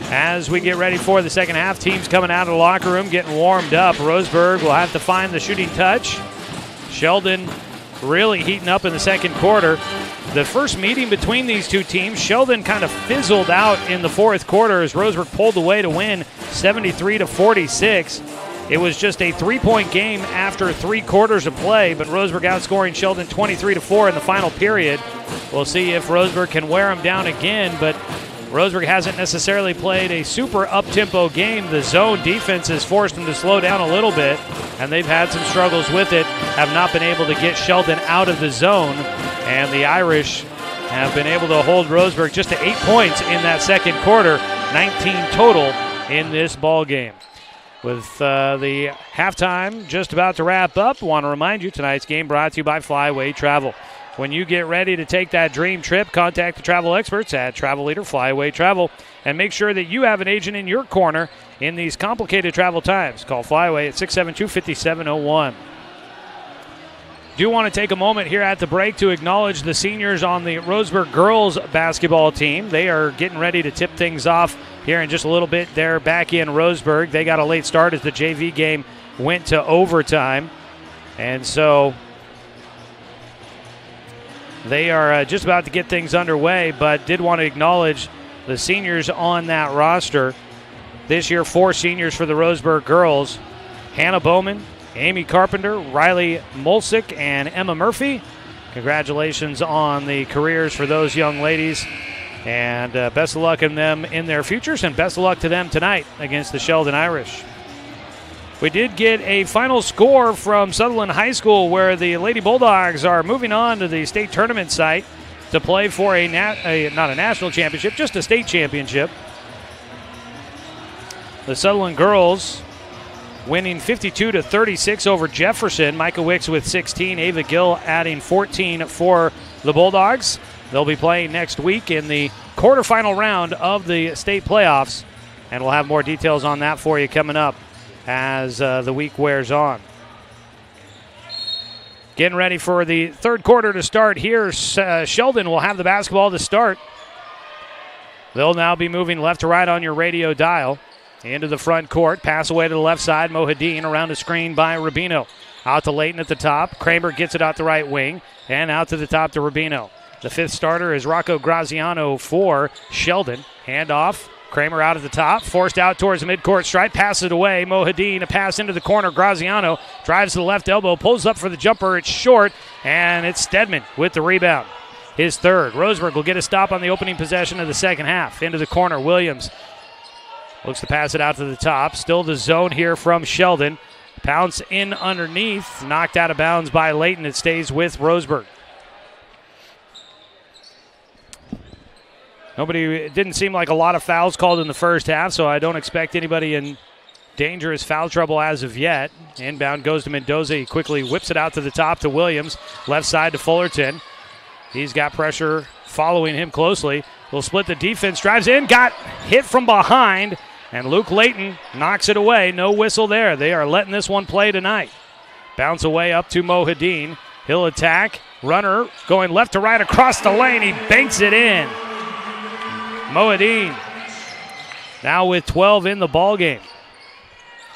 S1: As we get ready for the second half, teams coming out of the locker room getting warmed up. Roseburg will have to find the shooting touch. Sheldon really heating up in the second quarter. The first meeting between these two teams, Sheldon kind of fizzled out in the fourth quarter as Roseburg pulled away to win 73-46. It was just a 3-point game after 3 quarters of play, but Roseburg outscoring Sheldon 23-4 in the final period. We'll see if Roseburg can wear them down again, but Roseburg hasn't necessarily played a super up-tempo game. The zone defense has forced them to slow down a little bit, and they've had some struggles with it, have not been able to get Sheldon out of the zone, and the Irish have been able to hold Roseburg just to 8 points in that second quarter, 19 total in this ball game. With the halftime just about to wrap up, I want to remind you tonight's game brought to you by Flyway Travel. When you get ready to take that dream trip, contact the travel experts at Travel Leader Flyway Travel and make sure that you have an agent in your corner in these complicated travel times. Call Flyway at 672-5701. Do want to take a moment here at the break to acknowledge the seniors on the Roseburg girls basketball team. They are getting ready to tip things off here in just a little bit. They're back in Roseburg. They got a late start as the JV game went to overtime. And so they are just about to get things underway, but did want to acknowledge the seniors on that roster. This year, 4 seniors for the Roseburg girls. Hannah Bowman, Amy Carpenter, Riley Mulsick, and Emma Murphy. Congratulations on the careers for those young ladies, and best of luck in them in their futures, and best of luck to them tonight against the Sheldon Irish. We did get a final score from Sutherland High School where the Lady Bulldogs are moving on to the state tournament site to play for not a national championship, just a state championship. The Sutherland girls winning 52-36 over Jefferson. Micah Wicks with 16, Ava Gill adding 14 for the Bulldogs. They'll be playing next week in the quarterfinal round of the state playoffs, and we'll have more details on that for you coming up as the week wears on. Getting ready for the third quarter to start here. Sheldon will have the basketball to start. They'll now be moving left to right on your radio dial. Into the front court. Pass away to the left side. Mohadeen around the screen by Rubino. Out to Layton at the top. Kramer gets it out the right wing. And out to the top to Rubino. The fifth starter is Rocco Graziano for Sheldon. Handoff. Kramer out at the top. Forced out towards the midcourt stripe. Passes it away. Mohadeen, a pass into the corner. Graziano drives to the left elbow. Pulls up for the jumper. It's short. And it's Stedman with the rebound. His third. Roseburg will get a stop on the opening possession of the second half. Into the corner. Williams looks to pass it out to the top. Still the zone here from Sheldon. Pounce in underneath. Knocked out of bounds by Layton. It stays with Roseburg. It didn't seem like a lot of fouls called in the first half, so I don't expect anybody in dangerous foul trouble as of yet. Inbound goes to Mendoza. He quickly whips it out to the top to Williams. Left side to Fullerton. He's got pressure following him closely. Will split the defense. Drives in. Got hit from behind. And Luke Layton knocks it away. No whistle there. They are letting this one play tonight. Bounce away up to Mohadeen. He'll attack. Runner going left to right across the lane. He banks it in. Mohadeen now with 12 in the ball game.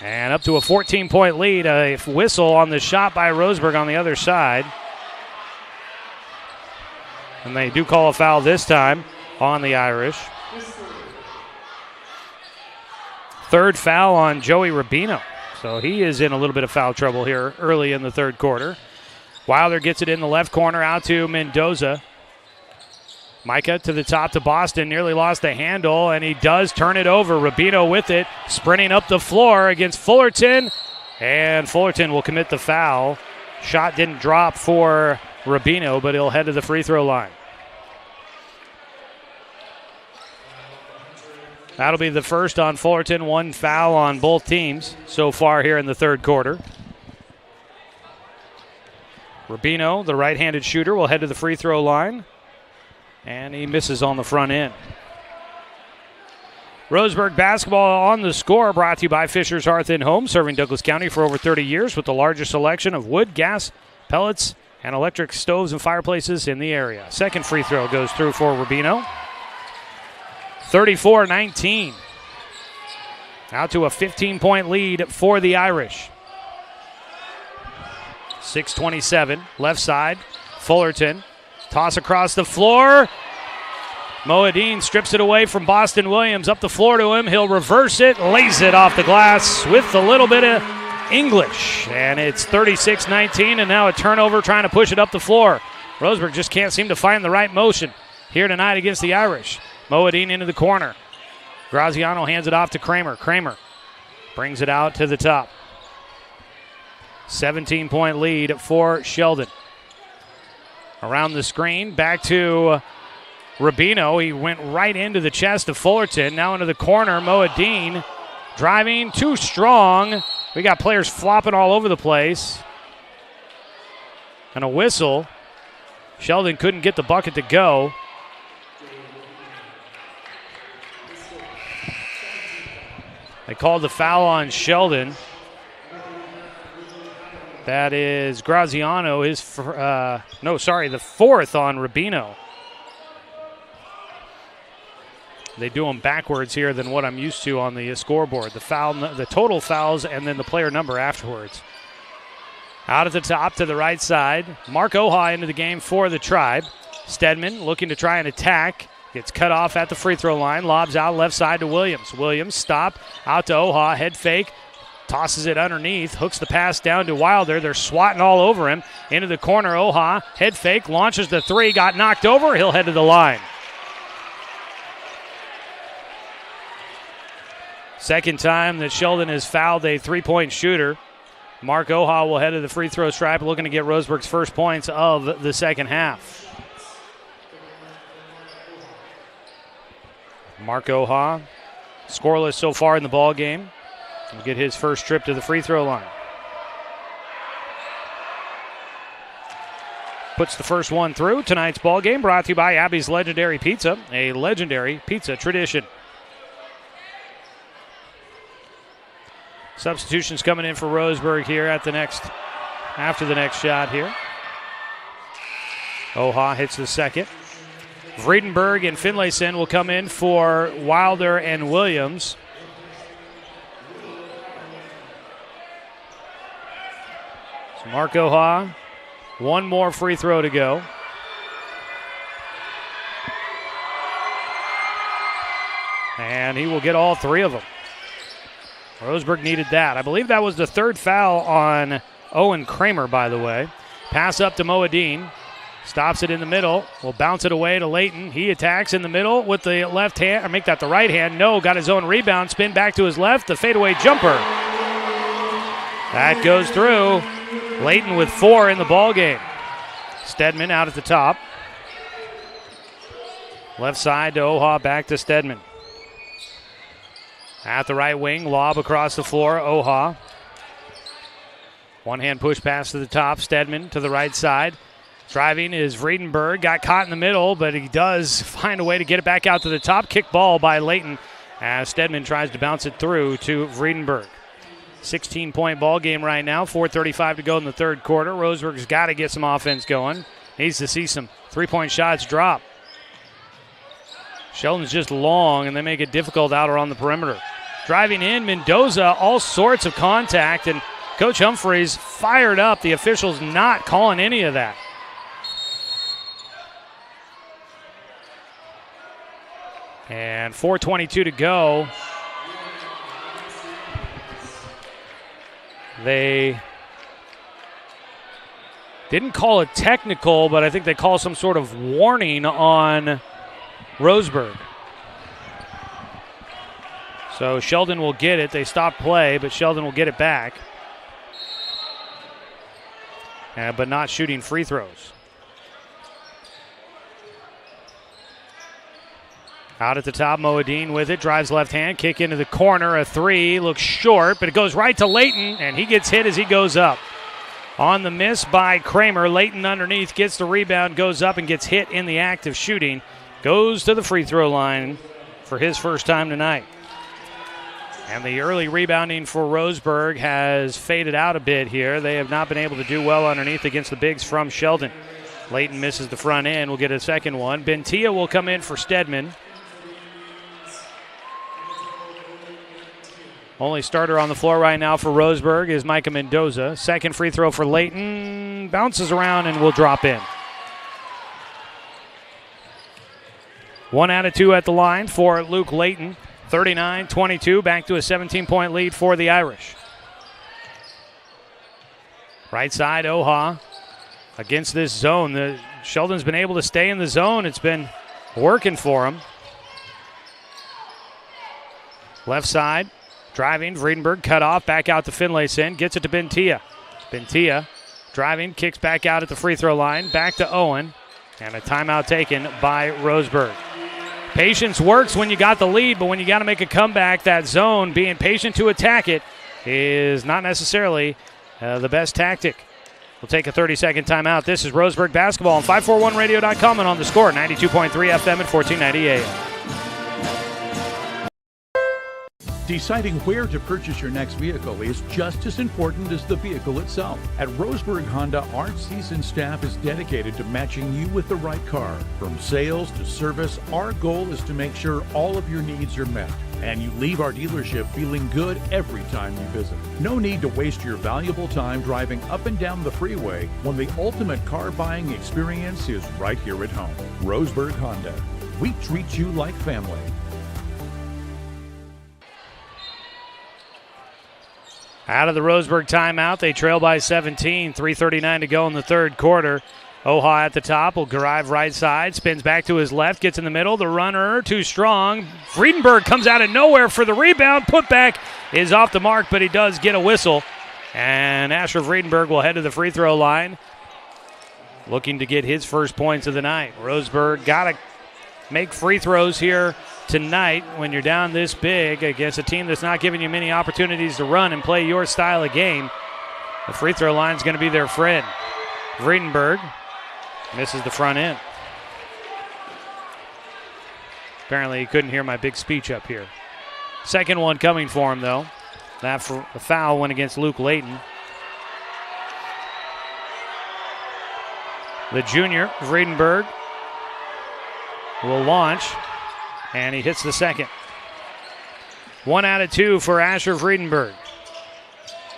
S1: And up to a 14-point lead. A whistle on the shot by Roseburg on the other side. And they do call a foul this time on the Irish. Third foul on Joey Rubino. So he is in a little bit of foul trouble here early in the third quarter. Wilder gets it in the left corner out to Mendoza. Micah to the top to Boston, nearly lost the handle, and he does turn it over. Rubino with it, sprinting up the floor against Fullerton, and Fullerton will commit the foul. Shot didn't drop for Rubino, but he'll head to the free throw line. That'll be the first on Fullerton, one foul on both teams so far here in the third quarter. Rubino, the right-handed shooter, will head to the free throw line. And he misses on the front end. Roseburg basketball on the score, brought to you by Fisher's Hearth and Home, serving Douglas County for over 30 years with the largest selection of wood, gas, pellets, and electric stoves and fireplaces in the area. Second free throw goes through for Rubino. 34-19. Out to a 15-point lead for the Irish. 6:27, left side, Fullerton. Toss across the floor. Moadine strips it away from Boston Williams. Up the floor to him. He'll reverse it, lays it off the glass with a little bit of English. And it's 36-19, and now a turnover trying to push it up the floor. Roseburg just can't seem to find the right motion here tonight against the Irish. Moadine into the corner. Graziano hands it off to Kramer. Kramer brings it out to the top. 17-point lead for Sheldon. Around the screen, back to Rubino. He went right into the chest of Fullerton. Now into the corner, Moadine driving, too strong. We got players flopping all over the place. And a whistle. Sheldon couldn't get the bucket to go. They called the foul on Sheldon. That is Graziano, the fourth on Rubino. They do them backwards here than what I'm used to on the scoreboard. The total fouls and then the player number afterwards. Out at the top to the right side. Mark Oha into the game for the Tribe. Stedman looking to try and attack. Gets cut off at the free throw line. Lobs out left side to Williams. Williams stop. Out to Oha. Head fake. Tosses it underneath, hooks the pass down to Wilder. They're swatting all over him. Into the corner, Oha, head fake, launches the three, got knocked over. He'll head to the line. Second time that Sheldon has fouled a three-point shooter. Mark Oha will head to the free throw stripe, looking to get Roseburg's first points of the second half. Mark Oha, scoreless so far in the ball game. He'll get his first trip to the free throw line. Puts the first one through. Tonight's ball game brought to you by Abby's Legendary Pizza, a legendary pizza tradition. Substitutions coming in for Roseburg here after the next shot here. Oha hits the second. Vredenberg and Finlayson will come in for Wilder and Williams. So Mark Oha, one more free throw to go. And he will get all three of them. Roseburg needed that. I believe that was the third foul on Owen Kramer, by the way. Pass up to Moadine. Stops it in the middle. Will bounce it away to Layton. He attacks in the middle with the left hand, or make that the right hand. No, got his own rebound. Spin back to his left. The fadeaway jumper. That goes through. Layton with 4 in the ball game. Stedman out at the top. Left side to Oha, back to Stedman. At the right wing, lob across the floor, Oha. One-hand push pass to the top, Stedman to the right side. Driving is Vredenberg, got caught in the middle, but he does find a way to get it back out to the top. Kick ball by Layton as Stedman tries to bounce it through to Vredenberg. 16-point ball game right now, 4:35 to go in the third quarter. Roseburg's got to get some offense going. Needs to see some three-point shots drop. Sheldon's just long, and they make it difficult out around the perimeter. Driving in, Mendoza, all sorts of contact, and Coach Humphreys fired up. The officials not calling any of that. And 4:22 to go. They didn't call it technical, but I think they call some sort of warning on Roseburg. So Sheldon will get it. They stopped play, but Sheldon will get it back. But not shooting free throws. Out at the top, Moadine with it, drives left hand, kick into the corner, a three, looks short, but it goes right to Layton, and he gets hit as he goes up. On the miss by Kramer, Layton underneath gets the rebound, goes up and gets hit in the act of shooting, goes to the free throw line for his first time tonight. And the early rebounding for Roseburg has faded out a bit here. They have not been able to do well underneath against the bigs from Sheldon. Layton misses the front end. We'll get a second one. Bentia will come in for Stedman. Only starter on the floor right now for Roseburg is Micah Mendoza. Second free throw for Layton. Bounces around and will drop in. 1 out of 2 at the line for Luke Layton. 39-22, back to a 17-point lead for the Irish. Right side, Oha against this zone. Sheldon's been able to stay in the zone. It's been working for him. Left side, driving, Vredenberg cut off, back out to Finlayson, gets it to Bentia. Bentia driving, kicks back out at the free throw line, back to Owen, and a timeout taken by Roseburg. Patience works when you got the lead, but when you got to make a comeback, that zone, being patient to attack it, is not necessarily the best tactic. We'll take a 30-second timeout. This is Roseburg basketball on 541radio.com and on the score, 92.3 FM at 1490 AM.
S8: Deciding where to purchase your next vehicle is just as important as the vehicle itself. At Roseburg Honda, our seasoned staff is dedicated to matching you with the right car. From sales to service, our goal is to make sure all of your needs are met, and you leave our dealership feeling good every time you visit. No need to waste your valuable time driving up and down the freeway when the ultimate car buying experience is right here at home. Roseburg Honda. We treat you like family.
S1: Out of the Roseburg timeout, they trail by 17, 3:39 to go in the third quarter. Oha at the top will drive right side, spins back to his left, gets in the middle. The runner too strong. Vredenberg comes out of nowhere for the rebound. Putback is off the mark, but he does get a whistle. And Asher Vredenberg will head to the free throw line, looking to get his first points of the night. Roseburg got to make free throws here tonight when you're down this big against a team that's not giving you many opportunities to run and play your style of game. The free throw line is going to be their friend. Vredenberg misses the front end. Apparently he couldn't hear my big speech up here. Second one coming for him, though. That for a foul went against Luke Layton. The junior, Vredenberg, will launch, and he hits the second. 1 out of 2 for Asher Vredenberg.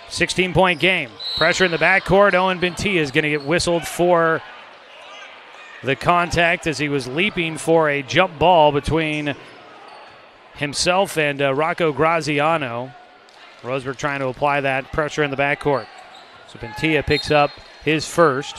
S1: 16-point game. Pressure in the backcourt. Owen Bentia is going to get whistled for the contact as he was leaping for a jump ball between himself and Rocco Graziano. Roseburg trying to apply that pressure in the backcourt. So Bentia picks up his first.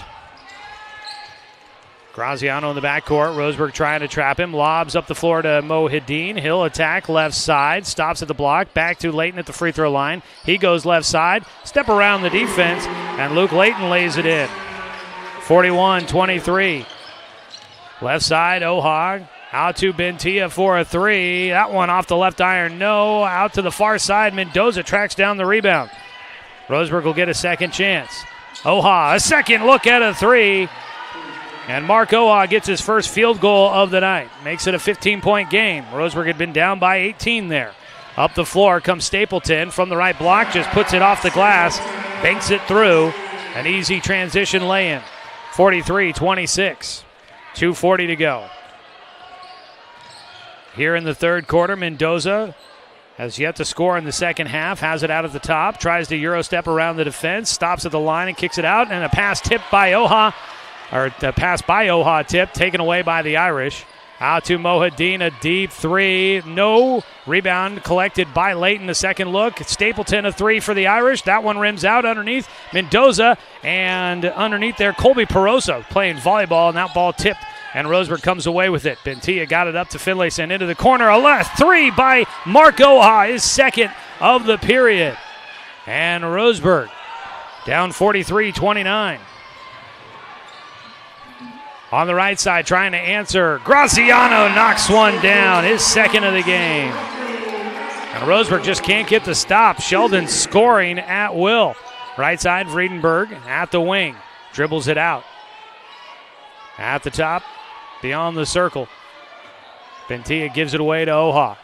S1: Graziano in the backcourt. Roseburg trying to trap him. Lobs up the floor to Mohideen. He'll attack left side. Stops at the block. Back to Layton at the free throw line. He goes left side. Step around the defense. And Luke Layton lays it in. 41-23. Left side, Ohag. Out to Bentia for a three. That one off the left iron. No. Out to the far side. Mendoza tracks down the rebound. Roseburg will get a second chance. Oha, a second look at a three. And Mark Oha gets his first field goal of the night. Makes it a 15-point game. Roseburg had been down by 18 there. Up the floor comes Stapleton from the right block. Just puts it off the glass. Banks it through. An easy transition lay-in. 43-26. 2:40 to go. Here in the third quarter, Mendoza has yet to score in the second half. Has it out at the top. Tries to Euro step around the defense. Stops at the line and kicks it out. And a pass tipped by Oha. Or the pass by Oha tipped, taken away by the Irish. Out to Mohadeen, a deep three. No rebound collected by Layton. The second look. Stapleton, a three for the Irish. That one rims out underneath Mendoza. And underneath there, Colby Perosa playing volleyball, and that ball tipped. And Roseburg comes away with it. Bentia got it up to Finlayson into the corner. A left three by Mark Oha, his second of the period. And Roseburg down 43-29. On the right side, trying to answer. Graziano knocks one down, his second of the game. And Roseburg just can't get the stop. Sheldon scoring at will. Right side, Vredenberg at the wing. Dribbles it out. At the top, beyond the circle. Bentia gives it away to Oha.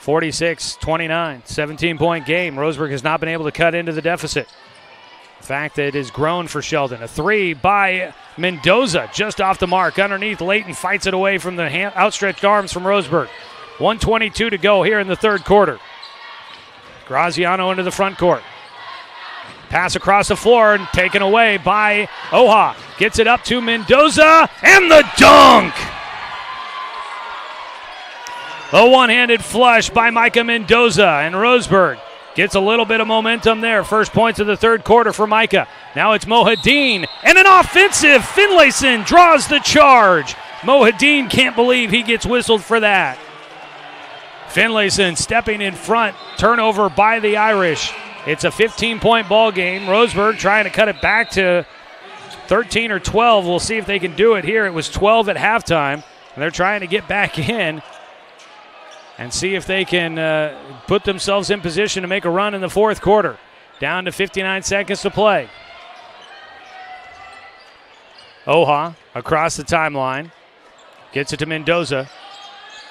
S1: 46-29, 17-point game. Roseburg has not been able to cut into the deficit. In fact, it has grown for Sheldon. A three by Mendoza, just off the mark. Underneath, Layton fights it away from the outstretched arms from Roseburg. 1:22 to go here in the third quarter. Graziano into the front court. Pass across the floor and taken away by Oha. Gets it up to Mendoza, and the dunk! A one-handed flush by Micah Mendoza, and Roseburg gets a little bit of momentum there. First points of the third quarter for Micah. Now it's Mohadeen, and an offensive. Finlayson draws the charge. Mohadeen can't believe he gets whistled for that. Finlayson stepping in front. Turnover by the Irish. It's a 15-point ball game. Roseburg trying to cut it back to 13 or 12. We'll see if they can do it here. It was 12 at halftime, and they're trying to get back in and see if they can put themselves in position to make a run in the fourth quarter. Down to 59 seconds to play. Oha across the timeline. Gets it to Mendoza.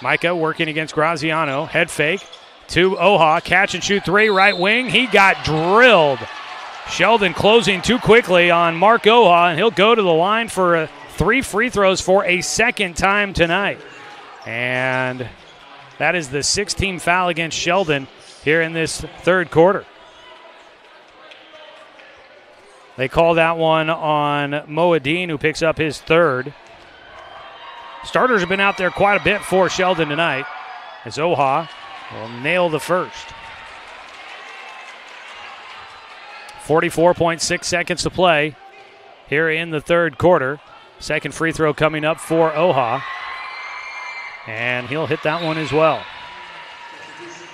S1: Micah working against Graziano. Head fake to Oha. Catch and shoot three. Right wing. He got drilled. Sheldon closing too quickly on Mark Oha, and he'll go to the line for 3 free throws for a second time tonight. And that is the 6th-team foul against Sheldon here in this third quarter. They call that one on Mohadeen, who picks up his third. Starters have been out there quite a bit for Sheldon tonight, as Oha will nail the first. 44.6 seconds to play here in the third quarter. Second free throw coming up for Oha. And he'll hit that one as well.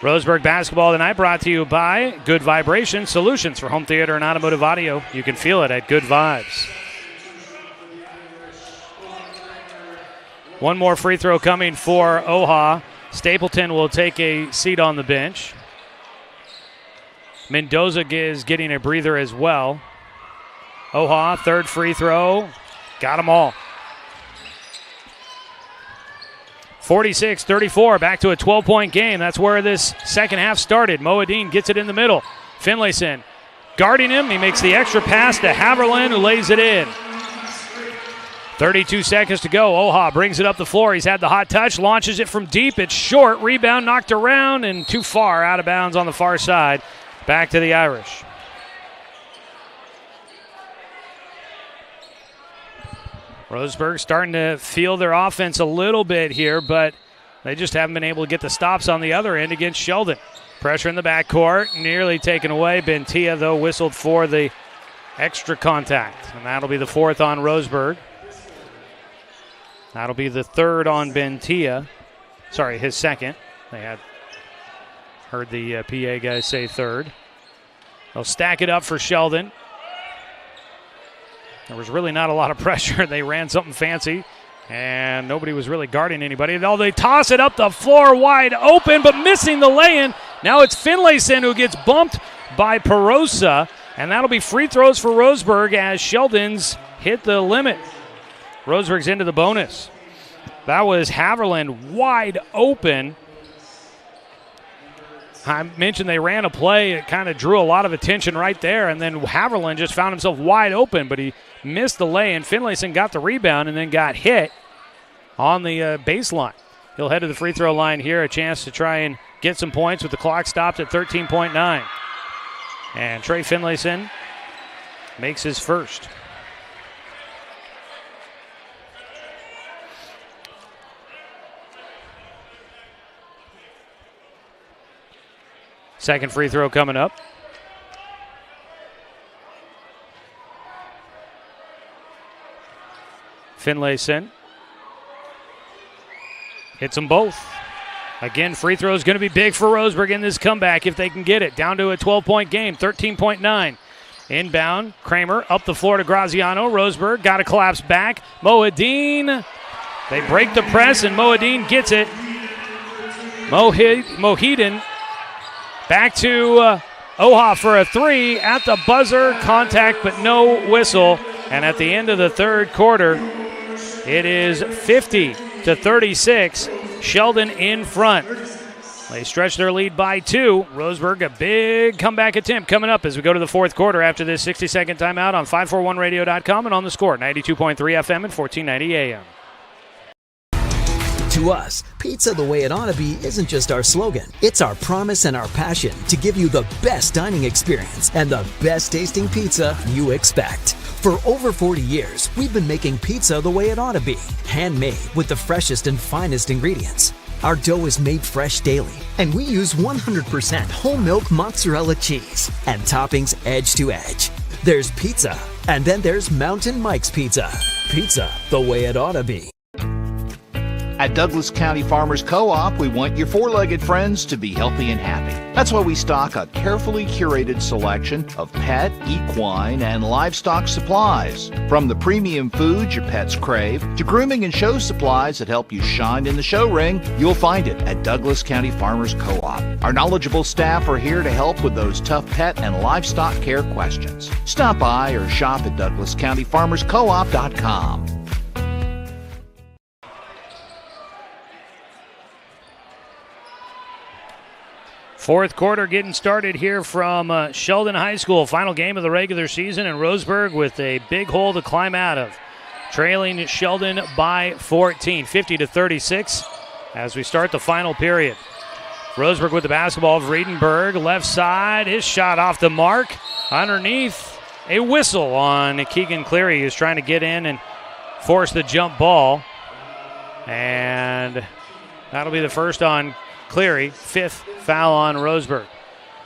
S1: Roseburg basketball tonight brought to you by Good Vibration Solutions for home theater and automotive audio. You can feel it at Good Vibes. One more free throw coming for Oha. Stapleton will take a seat on the bench. Mendoza is getting a breather as well. Oha, third free throw. Got them all. 46-34, back to a 12-point game. That's where this second half started. Mohadeen gets it in the middle. Finlayson guarding him. He makes the extra pass to Haverland, who lays it in. 32 seconds to go. Oha brings it up the floor. He's had the hot touch, launches it from deep. It's short. Rebound knocked around and too far, out of bounds on the far side. Back to the Irish. Roseburg starting to feel their offense a little bit here, but they just haven't been able to get the stops on the other end against Sheldon. Pressure in the backcourt, nearly taken away. Bentia, though, whistled for the extra contact, and that'll be the fourth on Roseburg. That'll be the third on Bentia. Sorry, his second. They had heard the PA guys say third. They'll stack it up for Sheldon. There was really not a lot of pressure. They ran something fancy, and nobody was really guarding anybody. Though they toss it up the floor wide open, but missing the lay-in. Now it's Finlayson who gets bumped by Perosa, and that'll be free throws for Roseburg as Sheldon's hit the limit. Roseburg's into the bonus. That was Haverland wide open. I mentioned they ran a play. It kind of drew a lot of attention right there, and then Haverland just found himself wide open, but he missed the lay, and Finlayson got the rebound and then got hit on the baseline. He'll head to the free throw line here, a chance to try and get some points with the clock stopped at 13.9. And Trey Finlayson makes his first. Second free throw coming up. Finlayson hits them both. Again, free throw is going to be big for Roseburg in this comeback if they can get it. Down to a 12-point game, 13.9. Inbound, Kramer up the floor to Graziano. Roseburg got to collapse back. Mohideen, they break the press, and Mohideen gets it. Mohideen back to Oha for a three at the buzzer. Contact, but no whistle. And at the end of the third quarter, it is 50-36. Sheldon in front. They stretch their lead by 2. Roseburg, a big comeback attempt coming up as we go to the fourth quarter after this 60-second timeout on 541radio.com and on the score, 92.3 FM and 1490 AM.
S13: To us, pizza the way it ought to be isn't just our slogan. It's our promise and our passion to give you the best dining experience and the best tasting pizza you expect. For over 40 years, we've been making pizza the way it ought to be. Handmade with the freshest and finest ingredients. Our dough is made fresh daily, and we use 100% whole milk mozzarella cheese and toppings edge to edge. There's pizza, and then there's Mountain Mike's Pizza. Pizza the way it ought to be.
S5: At Douglas County Farmers Co-op, we want your four-legged friends to be healthy and happy. That's why we stock a carefully curated selection of pet, equine, and livestock supplies. From the premium foods your pets crave to grooming and show supplies that help you shine in the show ring, you'll find it at Douglas County Farmers Co-op. Our knowledgeable staff are here to help with those tough pet and livestock care questions. Stop by or shop at DouglasCountyFarmersCoop.com.
S1: Fourth quarter getting started here from Sheldon High School. Final game of the regular season, and Roseburg with a big hole to climb out of. Trailing Sheldon by 14, 50-36 as we start the final period. Roseburg with the basketball. Vredenberg, left side. His shot off the mark. Underneath, a whistle on Keegan Cleary, who's trying to get in and force the jump ball. And that'll be the first on Cleary, 5th foul on Roseburg.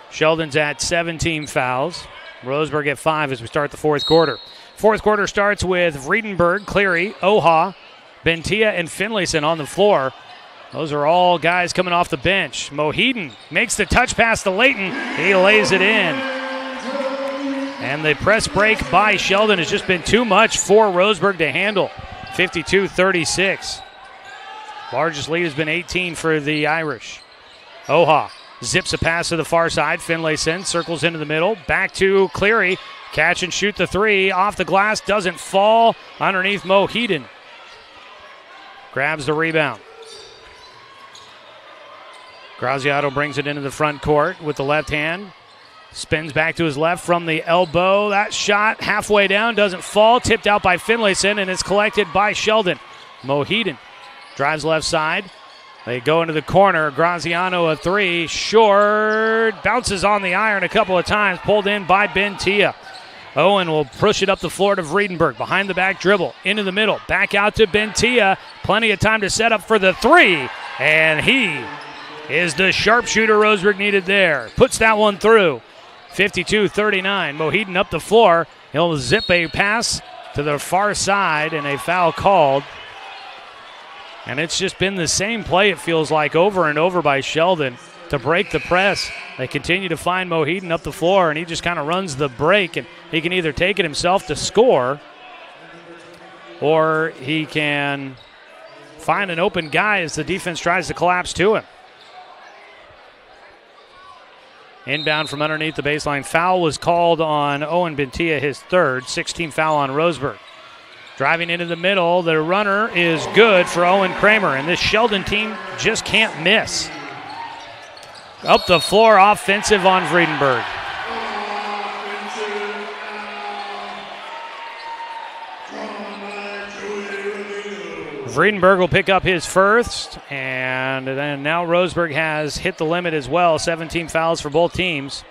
S1: Sheldon's at 17 fouls. Roseburg at 5 as we start the fourth quarter. Fourth quarter starts with Vredenberg, Cleary, Oha, Bentia, and Finlayson on the floor. Those are all guys coming off the bench. Mohideen makes the touch pass to Layton. He lays it in. And the press break by Sheldon has just been too much for Roseburg to handle. 52-36. Largest lead has been 18 for the Irish. Oha zips a pass to the far side. Finlayson circles into the middle. Back to Cleary. Catch and shoot the three. Off the glass. Doesn't fall. Underneath Mohideen. Grabs the rebound. Graziano brings it into the front court with the left hand. Spins back to his left from the elbow. That shot halfway down. Doesn't fall. Tipped out by Finlayson, and it's collected by Sheldon. Mohideen drives left side. They go into the corner. Graziano a three. Short. Bounces on the iron a couple of times. Pulled in by Bentia. Owen will push it up the floor to Vredenberg. Behind the back dribble. Into the middle. Back out to Bentia. Plenty of time to set up for the three. And he is the sharpshooter Roseburg needed there. Puts that one through. 52-39. Mohideen up the floor. He'll zip a pass to the far side and a foul called. And it's just been the same play, it feels like, over and over by Sheldon to break the press. They continue to find Mohideen up the floor, and he just kind of runs the break, and he can either take it himself to score or he can find an open guy as the defense tries to collapse to him. Inbound from underneath the baseline. Foul was called on Owen Bentia, his third. 16th foul on Roseburg. Driving into the middle, the runner is good for Owen Kramer, and this Sheldon team just can't miss. Up the floor, offensive on Vredenberg. Vredenberg will pick up his first, and then now Roseburg has hit the limit as well. 17 fouls for both teams.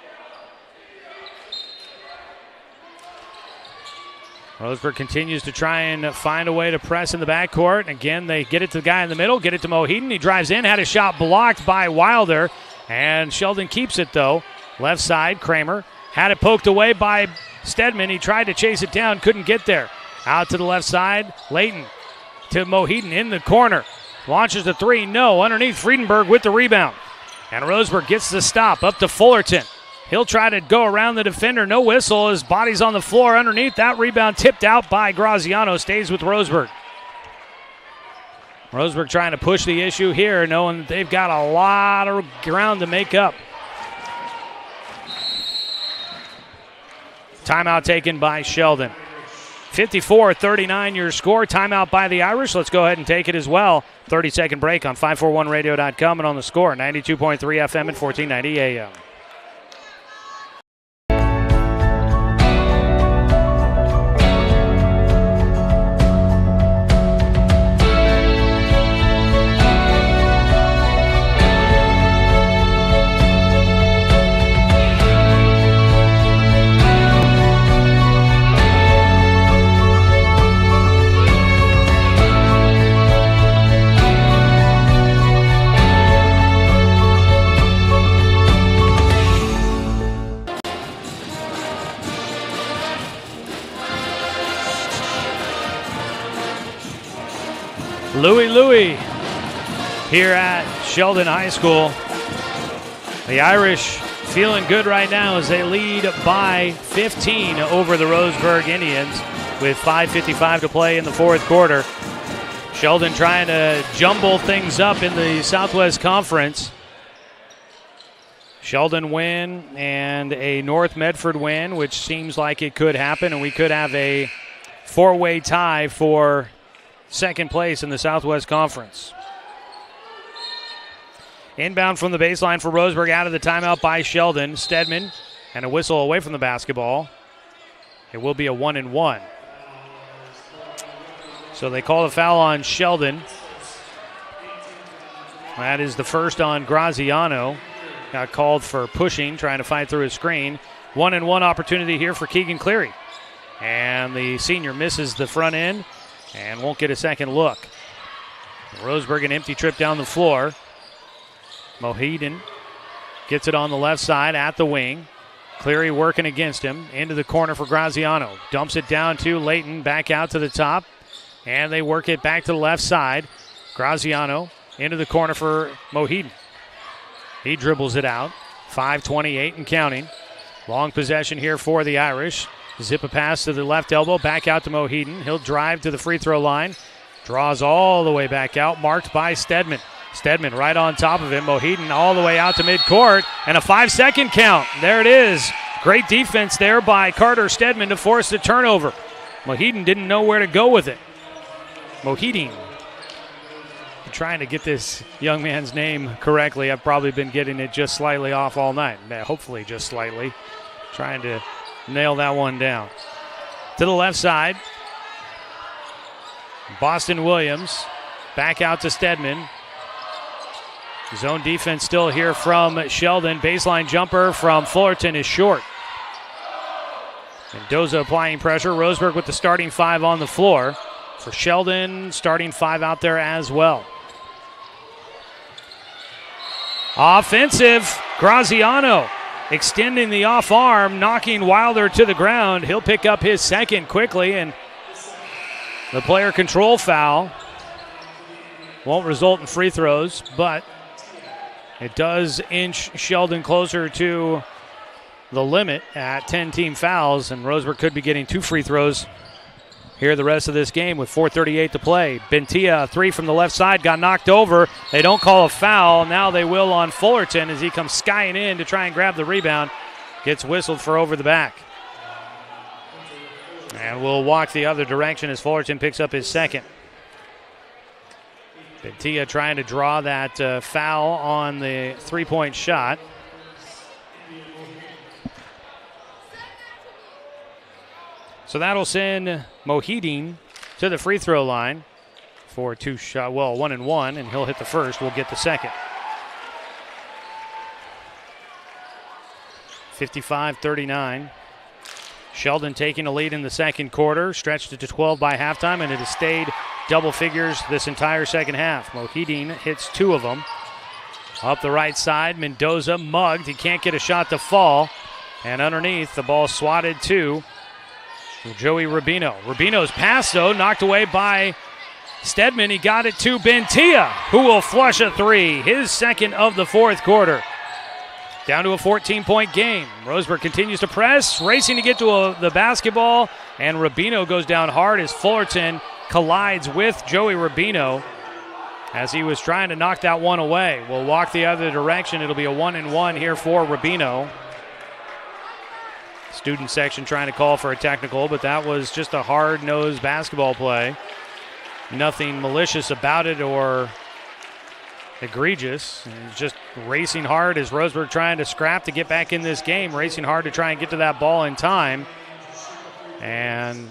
S1: Roseburg continues to try and find a way to press in the backcourt. Again, they get it to the guy in the middle, get it to Mohideen. He drives in, had a shot blocked by Wilder. And Sheldon keeps it, though. Left side, Kramer had it poked away by Stedman. He tried to chase it down, couldn't get there. Out to the left side, Layton to Moheaton in the corner. Launches the three, no. Underneath, Friedenberg with the rebound. And Roseburg gets the stop up to Fullerton. He'll try to go around the defender. No whistle. His body's on the floor underneath. That rebound tipped out by Graziano. Stays with Roseburg. Roseburg trying to push the issue here, knowing that they've got a lot of ground to make up. Timeout taken by Sheldon. 54-39 your score. Timeout by the Irish. Let's go ahead and take it as well. 30-second break on 541radio.com and on the score. 92.3 FM and 1490 AM. Louis here at Sheldon High School. The Irish feeling good right now as they lead by 15 over the Roseburg Indians with 5:55 to play in the fourth quarter. Sheldon trying to jumble things up in the Southwest Conference. Sheldon win and a North Medford win, which seems like it could happen, and we could have a four-way tie for second place in the Southwest Conference. Inbound from the baseline for Roseburg out of the timeout by Sheldon. Stedman and a whistle away from the basketball. It will be a 1-and-1. So they call a foul on Sheldon. That is the first on Graziano. Got called for pushing, trying to fight through a screen. 1-and-1 opportunity here for Keegan Cleary. And the senior misses the front end and won't get a second look. Roseburg an empty trip down the floor. Moheaton gets it on the left side at the wing. Cleary working against him. Into the corner for Graziano. Dumps it down to Layton. Back out to the top. And they work it back to the left side. Graziano into the corner for Moheaton. He dribbles it out. 5:28 and counting. Long possession here for the Irish. Zip a pass to the left elbow, back out to Moheaton. He'll drive to the free throw line. Draws all the way back out, marked by Stedman. Stedman right on top of him. Moheaton all the way out to midcourt, and a 5-second count. There it is. Great defense there by Carter Stedman to force the turnover. Moheaton didn't know where to go with it. Moheaton. I'm trying to get this young man's name correctly. I've probably been getting it just slightly off all night. Hopefully just slightly. Trying to nail that one down. To the left side. Boston Williams back out to Stedman. Zone defense still here from Sheldon. Baseline jumper from Fullerton is short. Mendoza applying pressure. Roseburg with the starting five on the floor. For Sheldon, starting five out there as well. Offensive. Graziano extending the off arm, knocking Wilder to the ground. He'll pick up his second quickly, and the player control foul won't result in free throws, but it does inch Sheldon closer to the limit at 10 team fouls, and Roseburg could be getting 2 free throws here the rest of this game with 4:38 to play. Bentia, three from the left side, got knocked over. They don't call a foul. Now they will on Fullerton as he comes skying in to try and grab the rebound. Gets whistled for over the back. And we'll walk the other direction as Fullerton picks up his second. Bentia trying to draw that foul on the three-point shot. So that'll send Moheaton to the free throw line for 1-and-1, and he'll hit the first. We'll get the second. 55-39. Sheldon taking a lead in the second quarter, stretched it to 12 by halftime, and it has stayed double figures this entire second half. Moheaton hits 2 of them. Up the right side, Mendoza mugged. He can't get a shot to fall. And underneath, the ball swatted to Joey Rubino. Rubino's pass, though, knocked away by Stedman. He got it to Bentia, who will flush a three, his second of the fourth quarter. Down to a 14-point game. Roseburg continues to press, racing to get to the basketball, and Rubino goes down hard as Fullerton collides with Joey Rubino as he was trying to knock that one away. We'll walk the other direction. It'll be a 1-and-1 here for Rubino. Student section trying to call for a technical, but that was just a hard-nosed basketball play. Nothing malicious about it or egregious. He's just racing hard as Roseburg trying to scrap to get back in this game, racing hard to try and get to that ball in time. And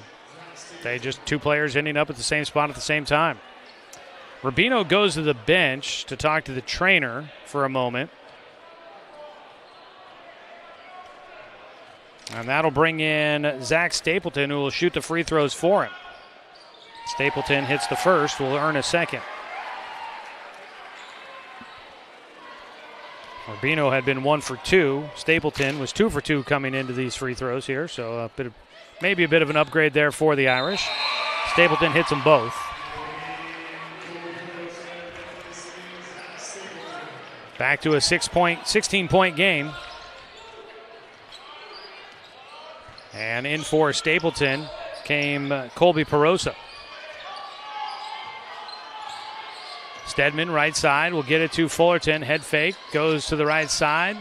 S1: they just two players ending up at the same spot at the same time. Rubino goes to the bench to talk to the trainer for a moment. And that'll bring in Zach Stapleton, who will shoot the free throws for him. Stapleton hits the first, will earn a second. Rubino had been 1 for 2. Stapleton was 2 for 2 coming into these free throws here, so maybe a bit of an upgrade there for the Irish. Stapleton hits them both. Back to a 16-point game. And in for Stapleton came Colby Perosa. Stedman, right side, will get it to Fullerton. Head fake, goes to the right side.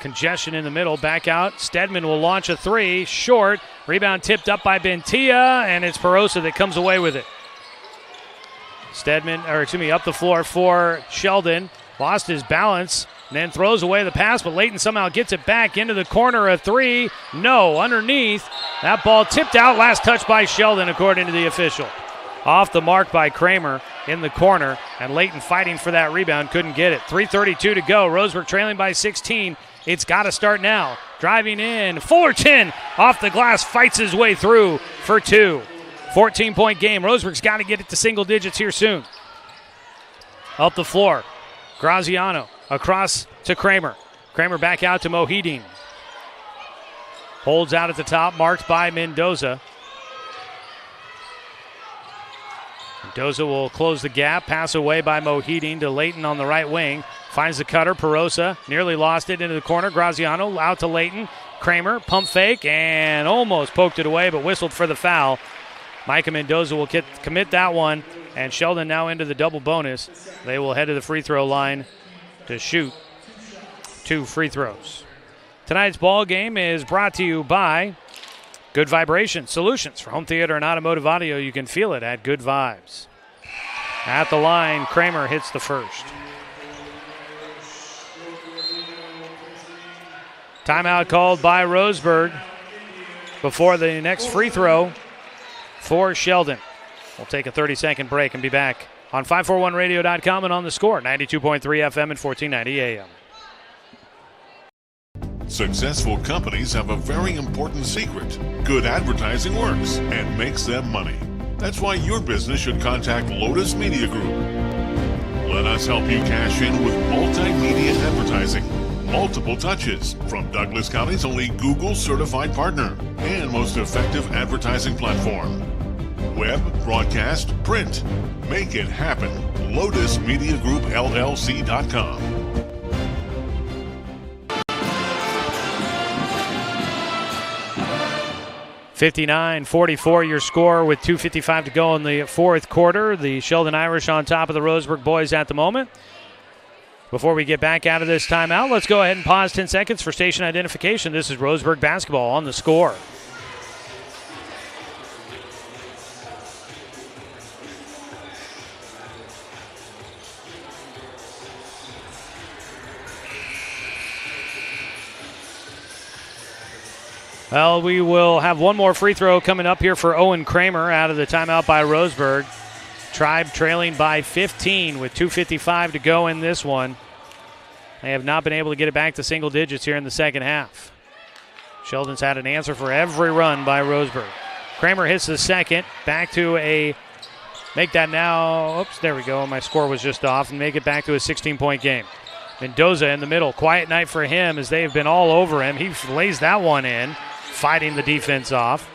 S1: Congestion in the middle, back out. Stedman will launch a three, short. Rebound tipped up by Bentia, and it's Perosa that comes away with it. Up the floor for Sheldon. Lost his balance, and then throws away the pass, but Layton somehow gets it back into the corner. A three, no, underneath. That ball tipped out, last touch by Sheldon, according to the official. Off the mark by Kramer in the corner, and Layton fighting for that rebound, couldn't get it. 3:32 to go. Roseburg trailing by 16. It's got to start now. Driving in, Fullerton off the glass, fights his way through for 2. 14-point game. Roseburg's got to get it to single digits here soon. Up the floor, Graziano across to Kramer. Kramer back out to Mohideen. Holds out at the top, marked by Mendoza. Mendoza will close the gap. Pass away by Mohideen to Layton on the right wing. Finds the cutter. Perosa nearly lost it into the corner. Graziano out to Layton. Kramer, pump fake, and almost poked it away, but whistled for the foul. Micah Mendoza will commit that one, and Sheldon now into the double bonus. They will head to the free throw line to shoot 2 free throws. Tonight's ball game is brought to you by Good Vibration Solutions for home theater and automotive audio. You can feel it at Good Vibes. At the line, Kramer hits the first. Timeout called by Roseburg before the next free throw for Sheldon. We'll take a 30-second break and be back on 541radio.com and on the score, 92.3 FM and 1490 AM.
S7: Successful companies have a very important secret. Good advertising works and makes them money. That's why your business should contact Lotus Media Group. Let us help you cash in with multimedia advertising. Multiple touches from Douglas County's only Google certified partner and most effective advertising platform. Web, broadcast, print. Make it happen. LotusMediaGroupLLC.com.
S1: 59-44 your score with 2:55 to go in the fourth quarter. The Sheldon Irish on top of the Roseburg boys at the moment. Before we get back out of this timeout, let's go ahead and pause 10 seconds for station identification. This is Roseburg basketball on the score. Well, we will have one more free throw coming up here for Owen Kramer out of the timeout by Roseburg. Tribe trailing by 15 with 2:55 to go in this one. They have not been able to get it back to single digits here in the second half. Sheldon's had an answer for every run by Roseburg. Kramer hits the second. Back to make that now. Oops, there we go. My score was just off. And make it back to a 16-point game. Mendoza in the middle. Quiet night for him as they've been all over him. He lays that one in, fighting the defense off.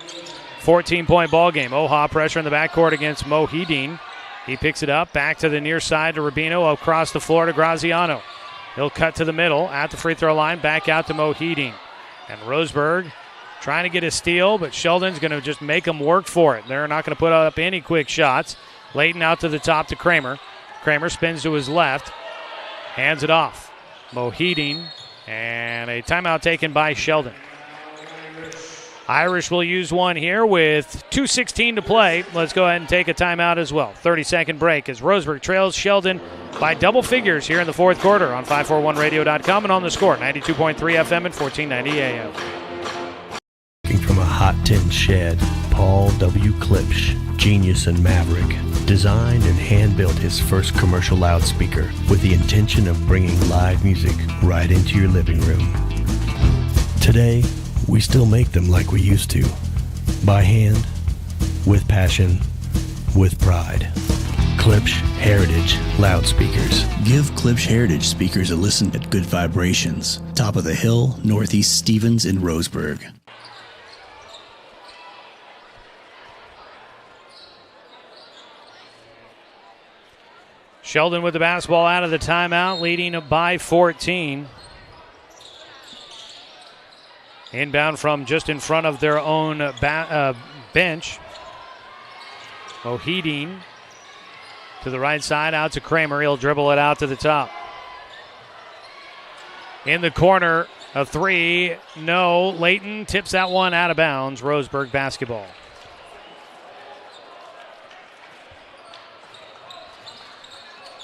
S1: 14-point ball game. Oha pressure in the backcourt against Mohideen. He picks it up, back to the near side to Rubino, across the floor to Graziano. He'll cut to the middle, at the free throw line, back out to Mohideen. And Roseburg trying to get a steal, but Sheldon's going to just make them work for it. They're not going to put up any quick shots. Layton out to the top to Kramer. Kramer spins to his left, hands it off. Mohideen, and a timeout taken by Sheldon. Irish will use one here with 2:16 to play. Let's go ahead and take a timeout as well. 30-second break as Roseburg trails Sheldon by double figures here in the fourth quarter on 541radio.com and on the score, 92.3 FM and 1490 AM.
S3: From a hot tin shed, Paul W. Klipsch, genius and maverick, designed and hand-built his first commercial loudspeaker with the intention of bringing live music right into your living room. Today, we still make them like we used to, by hand, with passion, with pride. Klipsch Heritage Loudspeakers.
S4: Give Klipsch Heritage speakers a listen at Good Vibrations, top of the hill, Northeast Stevens in Roseburg.
S1: Sheldon with the basketball out of the timeout, leading by 14. Inbound from just in front of their own bench. Mohideen to the right side, out to Kramer. He'll dribble it out to the top. In the corner, a three. No. Layton tips that one out of bounds. Roseburg basketball.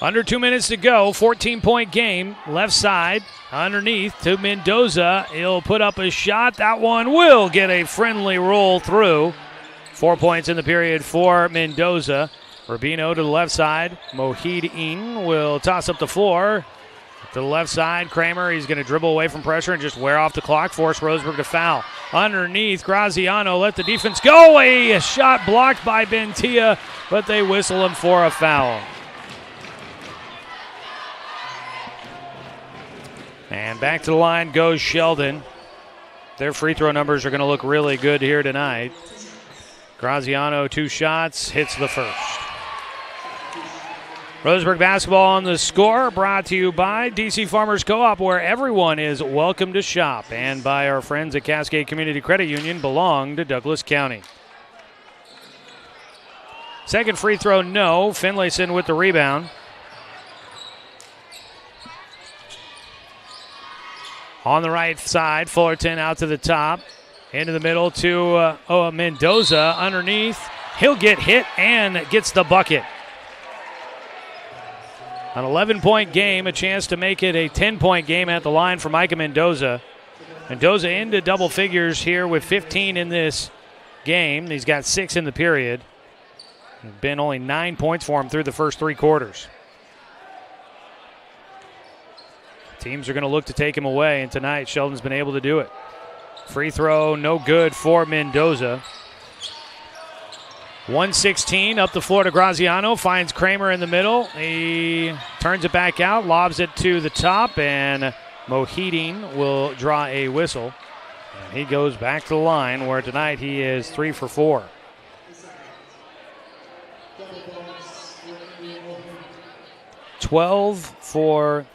S1: Under 2 minutes to go, 14-point game. Left side, underneath to Mendoza. He'll put up a shot. That one will get a friendly roll through. 4 points in the period for Mendoza. Rubino to the left side. Mohideen will toss up the floor. To the left side, Kramer, he's going to dribble away from pressure and just wear off the clock, force Roseburg to foul. Underneath, Graziano let the defense go. A shot blocked by Bentia, but they whistle him for a foul. And back to the line goes Sheldon. Their free throw numbers are going to look really good here tonight. Graziano, 2 shots, hits the first. Roseburg basketball on the score, brought to you by DC Farmers Co-op, where everyone is welcome to shop, and by our friends at Cascade Community Credit Union, belong to Douglas County. Second free throw, no. Finlayson with the rebound. On the right side, Fullerton out to the top. Into the middle to Mendoza underneath. He'll get hit and gets the bucket. An 11-point game, a chance to make it a 10-point game at the line for Micah Mendoza. Mendoza into double figures here with 15 in this game. He's got 6 in the period. It's been only 9 points for him through the first 3 quarters. Teams are going to look to take him away, and tonight Sheldon's been able to do it. Free throw, no good for Mendoza. 1:16 up the floor to Graziano, finds Kramer in the middle. He turns it back out, lobs it to the top, and Mohideen will draw a whistle. And he goes back to the line, where tonight he is 3 for 4. $12 for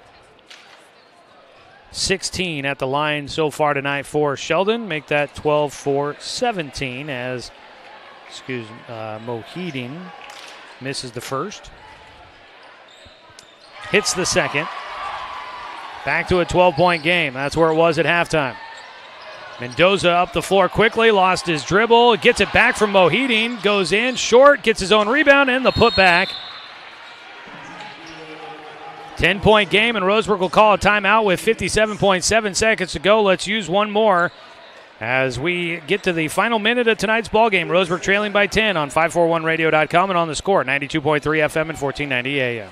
S1: 16 at the line so far tonight for Sheldon. Make that 12 for 17 as Mohideen misses the first. Hits the second. Back to a 12-point game. That's where it was at halftime. Mendoza up the floor quickly, lost his dribble, gets it back from Mohideen, goes in, short, gets his own rebound, and the putback. 10-point game, and Roseburg will call a timeout with 57.7 seconds to go. Let's use one more as we get to the final minute of tonight's ballgame. Roseburg trailing by 10 on 541radio.com and on the score, 92.3 FM and 1490 AM.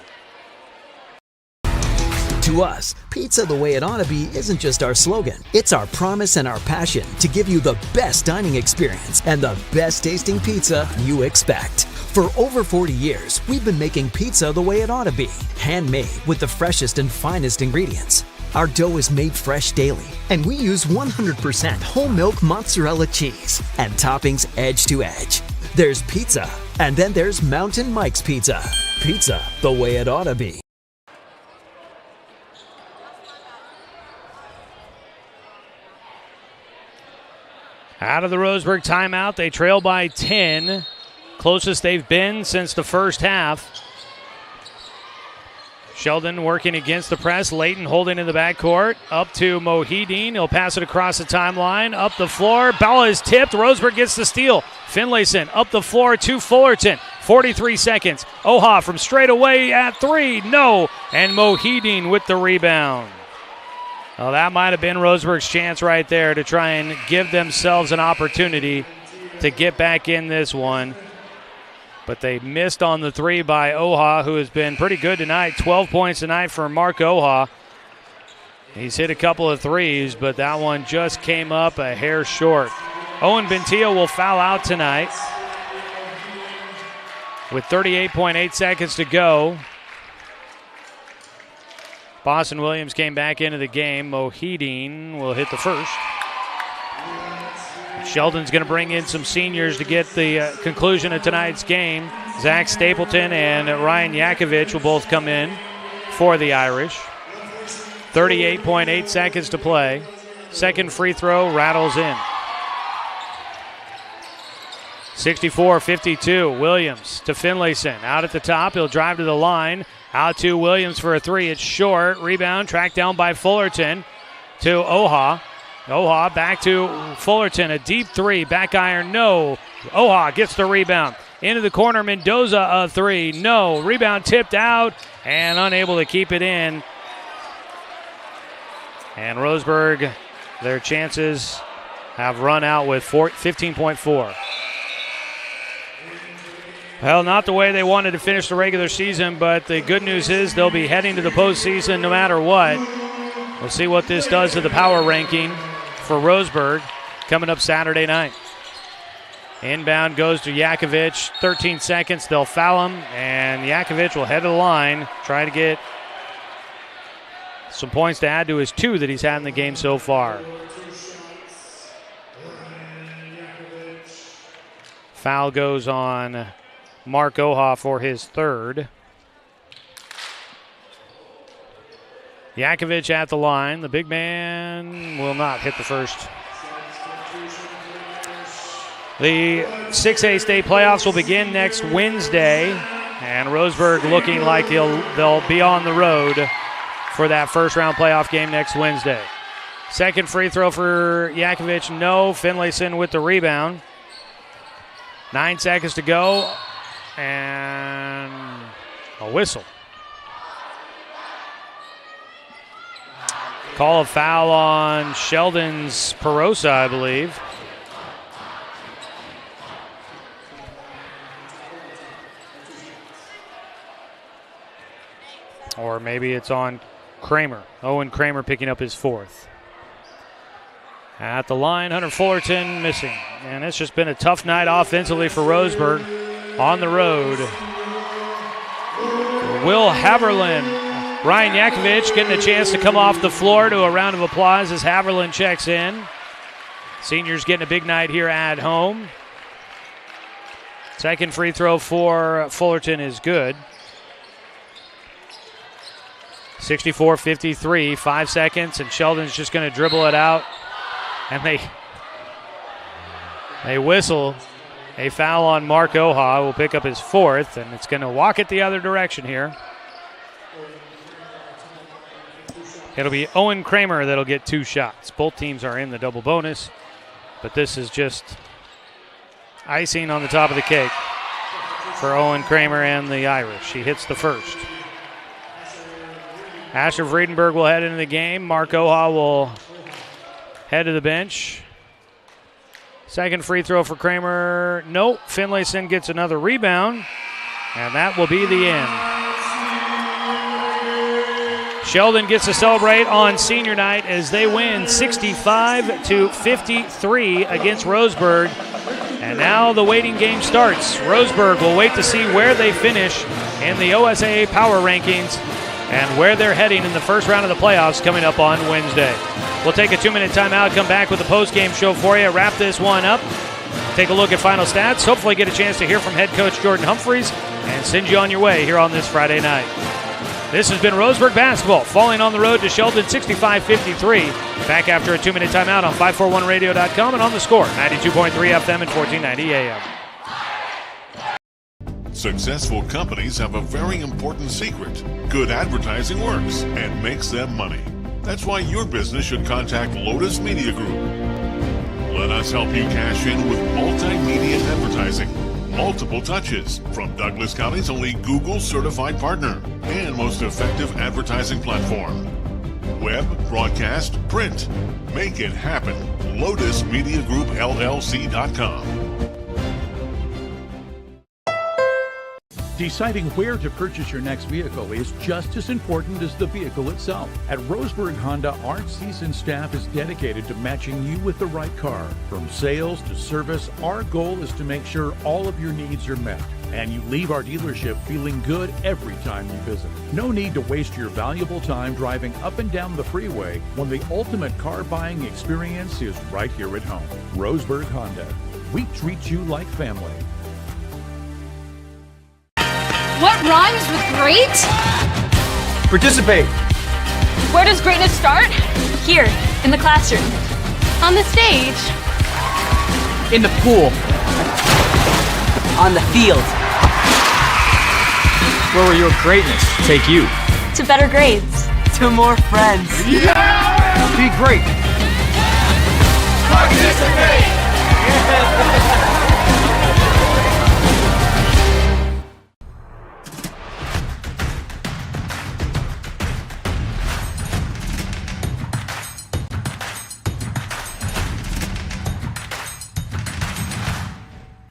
S13: To us, pizza the way it ought to be isn't just our slogan. It's our promise and our passion to give you the best dining experience and the best tasting pizza you expect. For over 40 years, we've been making pizza the way it ought to be, handmade with the freshest and finest ingredients. Our dough is made fresh daily, and we use 100% whole milk mozzarella cheese and toppings edge to edge. There's pizza, and then there's Mountain Mike's Pizza. Pizza the way it ought to be.
S1: Out of the Roseburg timeout, they trail by 10. Closest they've been since the first half. Sheldon working against the press. Layton holding in the backcourt. Up to Mohideen. He'll pass it across the timeline. Up the floor. Ball is tipped. Roseburg gets the steal. Finlayson up the floor to Fullerton. 43 seconds. Oha from straight away at 3. No. And Mohideen with the rebound. Well, that might have been Roseburg's chance right there to try and give themselves an opportunity to get back in this one. But they missed on the 3 by Oha, who has been pretty good tonight. 12 points tonight for Mark Oha. He's hit a couple of threes, but that one just came up a hair short. Owen Bentillo will foul out tonight with 38.8 seconds to go. Boston Williams came back into the game. Mohideen will hit the first. Sheldon's going to bring in some seniors to get the conclusion of tonight's game. Zach Stapleton and Ryan Yakovich will both come in for the Irish. 38.8 seconds to play. Second free throw rattles in. 64-52. Williams to Finlayson. Out at the top. He'll drive to the line. Out to Williams for a 3. It's short. Rebound tracked down by Fullerton to Oha. Oha back to Fullerton. A deep 3. Back iron. No. Oha gets the rebound. Into the corner. Mendoza a 3. No. Rebound tipped out and unable to keep it in. And Roseburg, their chances have run out with 15.4. Well, not the way they wanted to finish the regular season, but the good news is they'll be heading to the postseason no matter what. We'll see what this does to the power ranking for Roseburg coming up Saturday night. Inbound goes to Yakovich. 13 seconds. They'll foul him, and Yakovich will head to the line, try to get some points to add to his 2 that he's had in the game so far. Foul goes on Mark Oha for his 3rd. Yakovich at the line. The big man will not hit the first. The 6A state playoffs will begin next Wednesday, and Roseburg looking like they'll be on the road for that first-round playoff game next Wednesday. Second free throw for Yakovich. No. Finlayson with the rebound. 9 seconds to go, and a whistle. Call a foul on Sheldon's Perosa, I believe. Or maybe it's on Kramer. Owen Kramer picking up his 4th. At the line, Hunter Fullerton missing. And it's just been a tough night offensively for Roseburg on the road. Will Haverland. Ryan Yakovich getting a chance to come off the floor to a round of applause as Haverland checks in. Seniors getting a big night here at home. Second free throw for Fullerton is good. 64-53, 5 seconds, and Sheldon's just going to dribble it out. And they whistle a foul on Mark Oha. Will pick up his 4th, and it's going to walk it the other direction here. It'll be Owen Kramer that'll get 2 shots. Both teams are in the double bonus, but this is just icing on the top of the cake for Owen Kramer and the Irish. He hits the first. Asher Vredenberg will head into the game. Mark Oha will head to the bench. Second free throw for Kramer. Nope. Finlayson gets another rebound, and that will be the end. Sheldon gets to celebrate on senior night as they win 65-53 against Roseburg. And now the waiting game starts. Roseburg will wait to see where they finish in the OSAA Power Rankings and where they're heading in the first round of the playoffs coming up on Wednesday. We'll take a 2-minute timeout, come back with the post-game show for you, wrap this one up, take a look at final stats, hopefully get a chance to hear from head coach Jordan Humphreys, and send you on your way here on this Friday night. This has been Roseburg basketball, falling on the road to Sheldon 65-53. Back after a 2-minute timeout on 541radio.com and on the score, 92.3 FM and 1490 AM.
S7: Successful companies have a very important secret. Good advertising works and makes them money. That's why your business should contact Lotus Media Group. Let us help you cash in with multimedia advertising. Multiple touches from Douglas County's only Google certified partner and most effective advertising platform. Web, broadcast, print. Make it happen. LotusMediaGroupLLC.com.
S8: Deciding where to purchase your next vehicle is just as important as the vehicle itself. At Roseburg Honda, our seasoned staff is dedicated to matching you with the right car. From sales to service, our goal is to make sure all of your needs are met, and you leave our dealership feeling good every time you visit. No need to waste your valuable time driving up and down the freeway when the ultimate car buying experience is right here at home. Roseburg Honda. We treat you like family.
S9: What rhymes with great?
S10: Participate.
S9: Where does greatness start?
S11: Here, in the classroom.
S9: On the stage.
S10: In the pool.
S14: On the field.
S10: Where will your greatness take you?
S11: To better grades.
S14: To more friends.
S10: Yeah! Be great.
S14: Participate.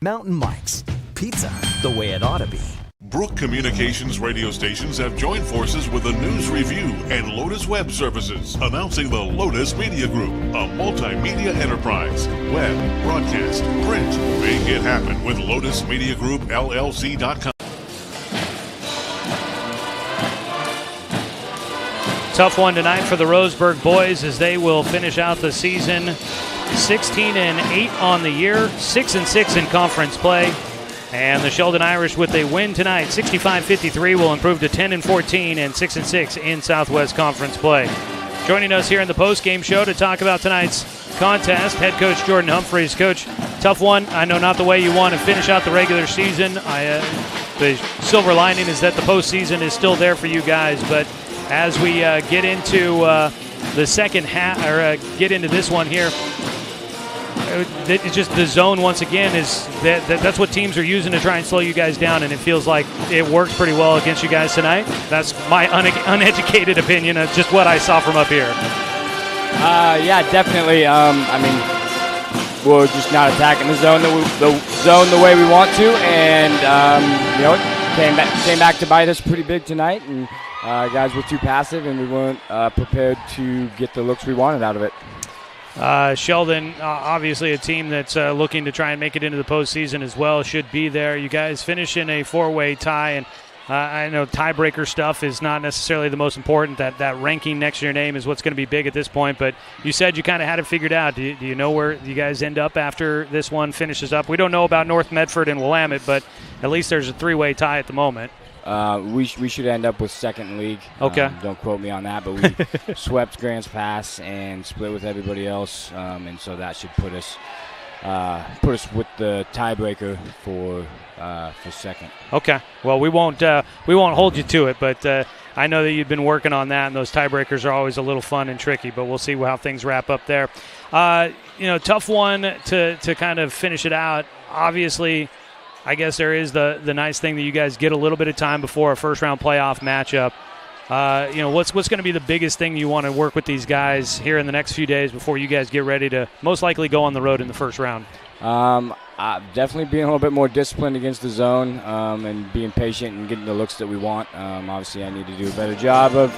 S13: Mountain Mike's. Pizza, the way it ought to be.
S7: Brook Communications radio stations have joined forces with the News Review and Lotus Web Services, announcing the Lotus Media Group, a multimedia enterprise. Web, broadcast, print. Make it happen with LotusMediaGroupLLC.com.
S1: Tough one tonight for the Roseburg boys as they will finish out the season 16-8 on the year, 6-6 in conference play. And the Sheldon Irish, with a win tonight, 65-53, will improve to 10-14 and 6-6 in Southwest Conference play. Joining us here in the post-game show to talk about tonight's contest, head coach Jordan Humphreys. Coach, tough one. I know not the way you want to finish out the regular season. The silver lining is that the postseason is still there for you guys. But as we get into the second half, or get into this one here, it's just the zone once again is that's what teams are using to try and slow you guys down, and it feels like it works pretty well against you guys tonight. That's my uneducated opinion of just what I saw from up here.
S6: Yeah, definitely. I mean, we're just not attacking the zone the way we want to, and came back to bite us pretty big tonight, and guys were too passive, and we weren't prepared to get the looks we wanted out of it.
S1: Sheldon, obviously a team that's looking to try and make it into the postseason as well, should be there. You guys finish in a four-way tie, and I know tiebreaker stuff is not necessarily the most important. That ranking next to your name is what's going to be big at this point, but you said you kind of had it figured out. Do you know where you guys end up after this one finishes up? We don't know about North Medford and Willamette, but at least there's a three-way tie at the moment.
S6: We should end up with second league.
S1: Okay.
S6: Don't quote me on that, but we swept Grants Pass and split with everybody else, and so that should put us with the tiebreaker for second.
S1: Okay. Well, we won't hold you to it, but I know that you've been working on that, and those tiebreakers are always a little fun and tricky. But we'll see how things wrap up there. Tough one to kind of finish it out. Obviously, I guess there is the nice thing that you guys get a little bit of time before a first-round playoff matchup. What's going to be the biggest thing you want to work with these guys here in the next few days before you guys get ready to most likely go on the road in the first round?
S6: Definitely being a little bit more disciplined against the zone and being patient and getting the looks that we want. Obviously, I need to do a better job of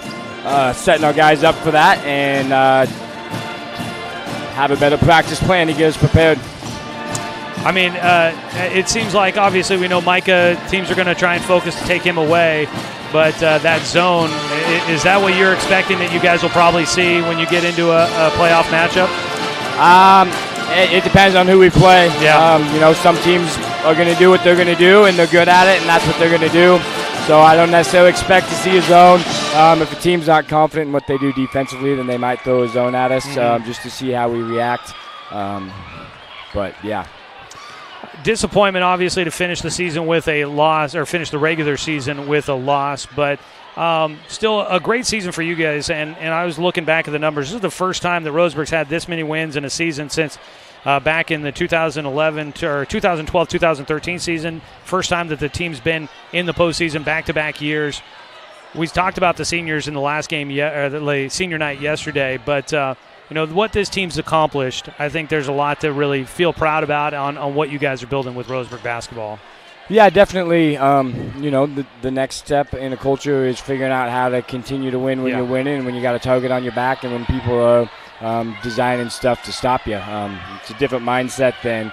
S6: setting our guys up for that and have a better practice plan to get us prepared.
S1: I mean, it seems like obviously we know Micah teams are going to try and focus to take him away, but that zone, is that what you're expecting that you guys will probably see when you get into a playoff matchup?
S6: It depends on who we play.
S1: Yeah.
S6: Some teams are going to do what they're going to do, and they're good at it, and that's what they're going to do. So I don't necessarily expect to see a zone. If a team's not confident in what they do defensively, then they might throw a zone at us just to see how we react. But, yeah.
S1: Disappointment, obviously, to finish the season with a loss, or finish the regular season with a loss, but still a great season for you guys. And I was looking back at the numbers. This is the first time that Roseburg's had this many wins in a season since back in the 2012-2013 season. First time that the team's been in the postseason back-to-back years. We talked about the seniors in the last game, or the senior night yesterday, but what this team's accomplished, I think there's a lot to really feel proud about on what you guys are building with Roseburg basketball.
S6: Yeah, definitely. The next step in a culture is figuring out how to continue to win when you're winning, and when you got a target on your back, and when people are designing stuff to stop you. It's a different mindset than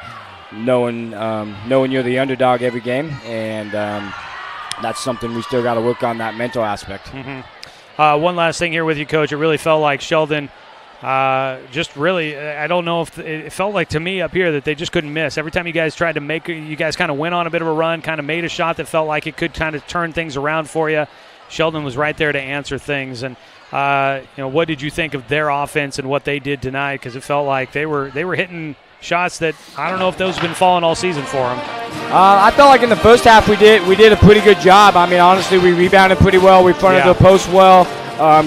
S6: knowing you're the underdog every game, and that's something we still got to work on, that mental aspect.
S1: Mm-hmm. One last thing here with you, Coach. It really felt like Sheldon just really, I don't know if it felt like to me up here that they just couldn't miss. Every time you guys tried to you guys kind of went on a bit of a run, kind of made a shot that felt like it could kind of turn things around for you. Sheldon was right there to answer things. And, what did you think of their offense and what they did tonight? Because it felt like they were hitting shots that I don't know if those have been falling all season for them.
S6: I felt like in the first half we did a pretty good job. I mean, honestly, we rebounded pretty well. We fronted the post well,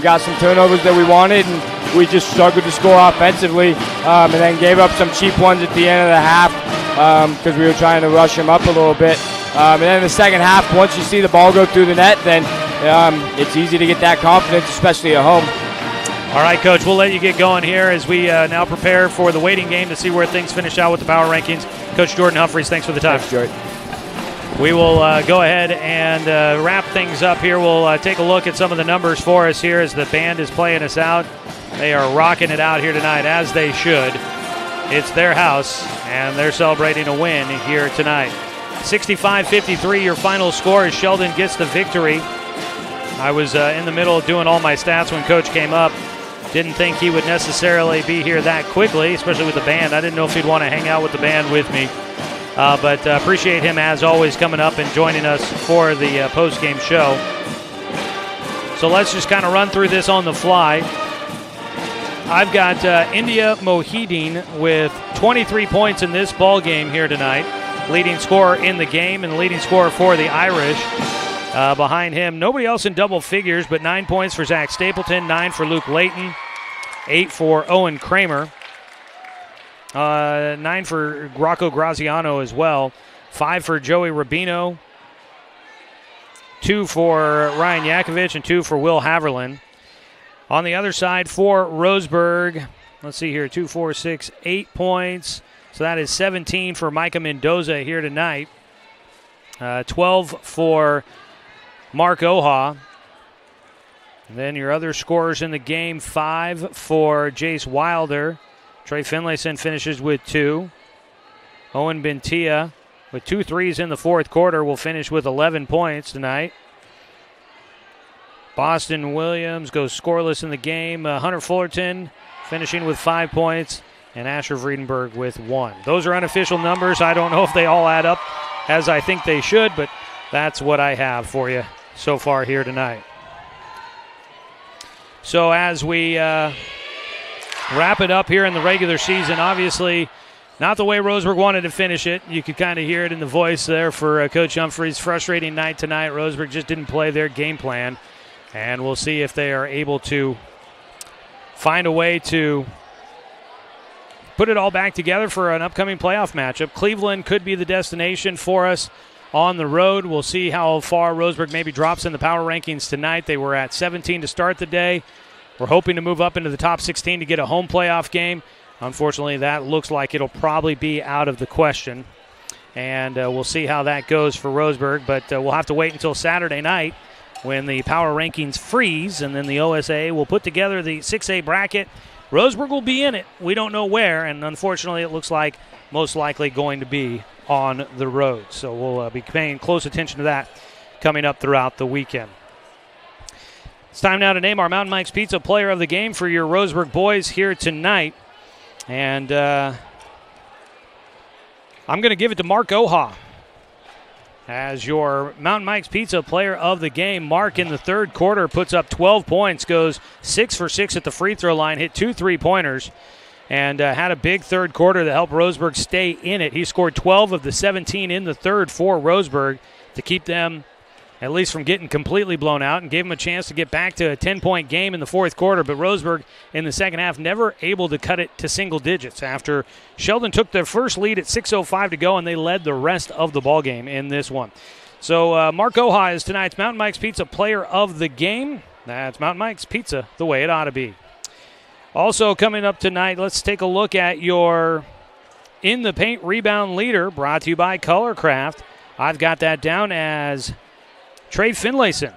S6: got some turnovers that we wanted, and we just struggled to score offensively, and then gave up some cheap ones at the end of the half because we were trying to rush them up a little bit. And then in the second half, once you see the ball go through the net, then it's easy to get that confidence, especially at home.
S1: All right, Coach, we'll let you get going here as we now prepare for the waiting game to see where things finish out with the power rankings. Coach Jordan Humphreys, thanks for the time.
S6: Thanks, Jordan.
S1: We will go ahead and wrap things up here. We'll take a look at some of the numbers for us here as the band is playing us out. They are rocking it out here tonight, as they should. It's their house, and they're celebrating a win here tonight. 65-53, your final score as Sheldon gets the victory. I was in the middle of doing all my stats when Coach came up. Didn't think he would necessarily be here that quickly, especially with the band. I didn't know if he'd want to hang out with the band with me. But appreciate him, as always, coming up and joining us for the post-game show. So let's just kind of run through this on the fly. I've got India Mohideen with 23 points in this ball game here tonight. Leading scorer in the game and the leading scorer for the Irish. Behind him, nobody else in double figures, but 9 points for Zach Stapleton, 9 for Luke Layton, 8 for Owen Kramer, 9 for Rocco Graziano as well, 5 for Joey Rubino, 2 for Ryan Yakovich, and 2 for Will Haverland. On the other side for Roseburg, let's see here, 2, 4, 6, 8 points. So that is 17 for Micah Mendoza here tonight. 12 for Mark Oha. And then your other scorers in the game, 5 for Jace Wilder. Trey Finlayson finishes with 2. Owen Bentia with 2 threes in the fourth quarter will finish with 11 points tonight. Boston Williams goes scoreless in the game. Hunter Fullerton finishing with 5 points. And Asher Vredenberg with 1. Those are unofficial numbers. I don't know if they all add up as I think they should, but that's what I have for you so far here tonight. So as we wrap it up here in the regular season, obviously not the way Roseburg wanted to finish it. You could kind of hear it in the voice there for Coach Humphreys. Frustrating night tonight. Roseburg just didn't play their game plan. And we'll see if they are able to find a way to put it all back together for an upcoming playoff matchup. Cleveland could be the destination for us on the road. We'll see how far Roseburg maybe drops in the power rankings tonight. They were at 17 to start the day. We're hoping to move up into the top 16 to get a home playoff game. Unfortunately, that looks like it'll probably be out of the question. And we'll see how that goes for Roseburg. But we'll have to wait until Saturday night when the power rankings freeze, and then the OSA will put together the 6A bracket Roseburg will be in it. We don't know where, and unfortunately it looks like most likely going to be on the road. So we'll be paying close attention to that coming up throughout the weekend. It's time now to name our Mountain Mike's Pizza player of the game for your Roseburg boys here tonight. And I'm going to give it to Mark Oha as your Mountain Mike's Pizza player of the game. Mark in the third quarter puts up 12 points, goes 6 for 6 at the free throw line, hit 2 3-pointers, and had a big third quarter that helped Roseburg stay in it. He scored 12 of the 17 in the third for Roseburg to keep them at least from getting completely blown out, and gave them a chance to get back to a 10-point game in the fourth quarter. But Roseburg in the second half never able to cut it to single digits after Sheldon took their first lead at 6:05 to go, and they led the rest of the ballgame in this one. So Mark Oha is tonight's Mountain Mike's Pizza player of the game. That's Mountain Mike's Pizza, the way it ought to be. Also coming up tonight, let's take a look at your In the Paint rebound leader, brought to you by Colorcraft. I've got that down as Trey Finlayson.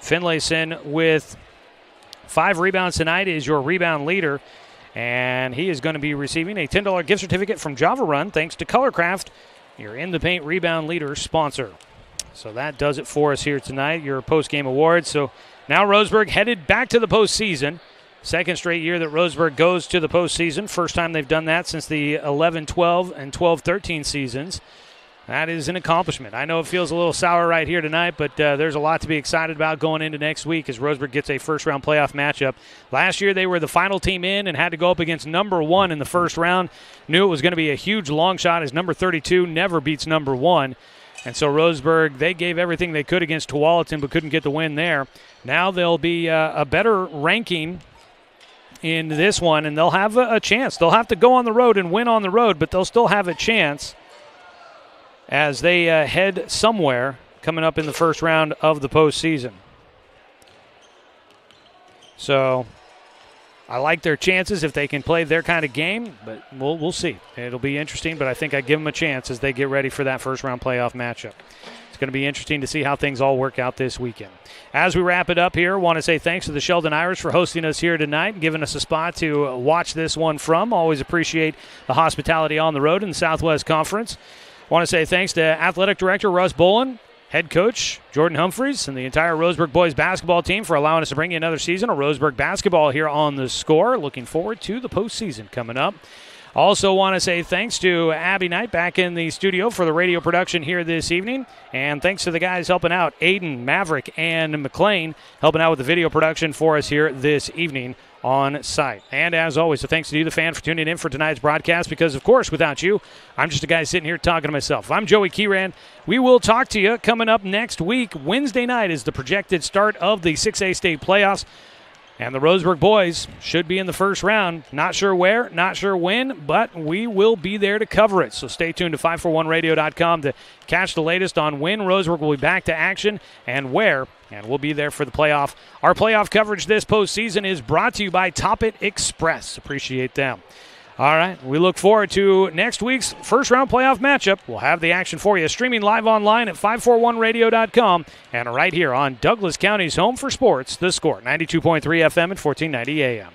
S1: Finlayson with 5 rebounds tonight is your rebound leader, and he is going to be receiving a $10 gift certificate from Java Run thanks to Colorcraft, your In the Paint rebound leader sponsor. So that does it for us here tonight, your post-game awards. So now Roseburg headed back to the postseason. Second straight year that Roseburg goes to the postseason. First time they've done that since the 11-12 and 12-13 seasons. That is an accomplishment. I know it feels a little sour right here tonight, but there's a lot to be excited about going into next week as Roseburg gets a first-round playoff matchup. Last year they were the final team in and had to go up against number 1 in the first round. Knew it was going to be a huge long shot as number 32 never beats number 1. And so Roseburg, they gave everything they could against Tualatin but couldn't get the win there. Now they'll be a better ranking in this one, and they'll have a chance. They'll have to go on the road and win on the road, but they'll still have a chance as they head somewhere coming up in the first round of the postseason. So I like their chances if they can play their kind of game, but we'll see. It'll be interesting, but I think I give them a chance as they get ready for that first-round playoff matchup. It's going to be interesting to see how things all work out this weekend. As we wrap it up here, I want to say thanks to the Sheldon Irish for hosting us here tonight and giving us a spot to watch this one from. Always appreciate the hospitality on the road in the Southwest Conference. I want to say thanks to Athletic Director Russ Bolin, Head Coach Jordan Humphreys, and the entire Roseburg boys basketball team for allowing us to bring you another season of Roseburg basketball here on The Score. Looking forward to the postseason coming up. Also want to say thanks to Abby Knight back in the studio for the radio production here this evening. And thanks to the guys helping out, Aiden, Maverick, and McLean, helping out with the video production for us here this evening on site. And as always, a thanks to you, the fan, for tuning in for tonight's broadcast, because, of course, without you, I'm just a guy sitting here talking to myself. I'm Joey Kieran. We will talk to you coming up next week. Wednesday night is the projected start of the 6A state playoffs. And the Roseburg boys should be in the first round. Not sure where, not sure when, but we will be there to cover it. So stay tuned to 541radio.com to catch the latest on when Roseburg will be back to action and where. And we'll be there for the playoff. Our playoff coverage this postseason is brought to you by Toppet Express. Appreciate them. All right, we look forward to next week's first-round playoff matchup. We'll have the action for you streaming live online at 541radio.com and right here on Douglas County's home for sports, The Score, 92.3 FM and 1490 AM.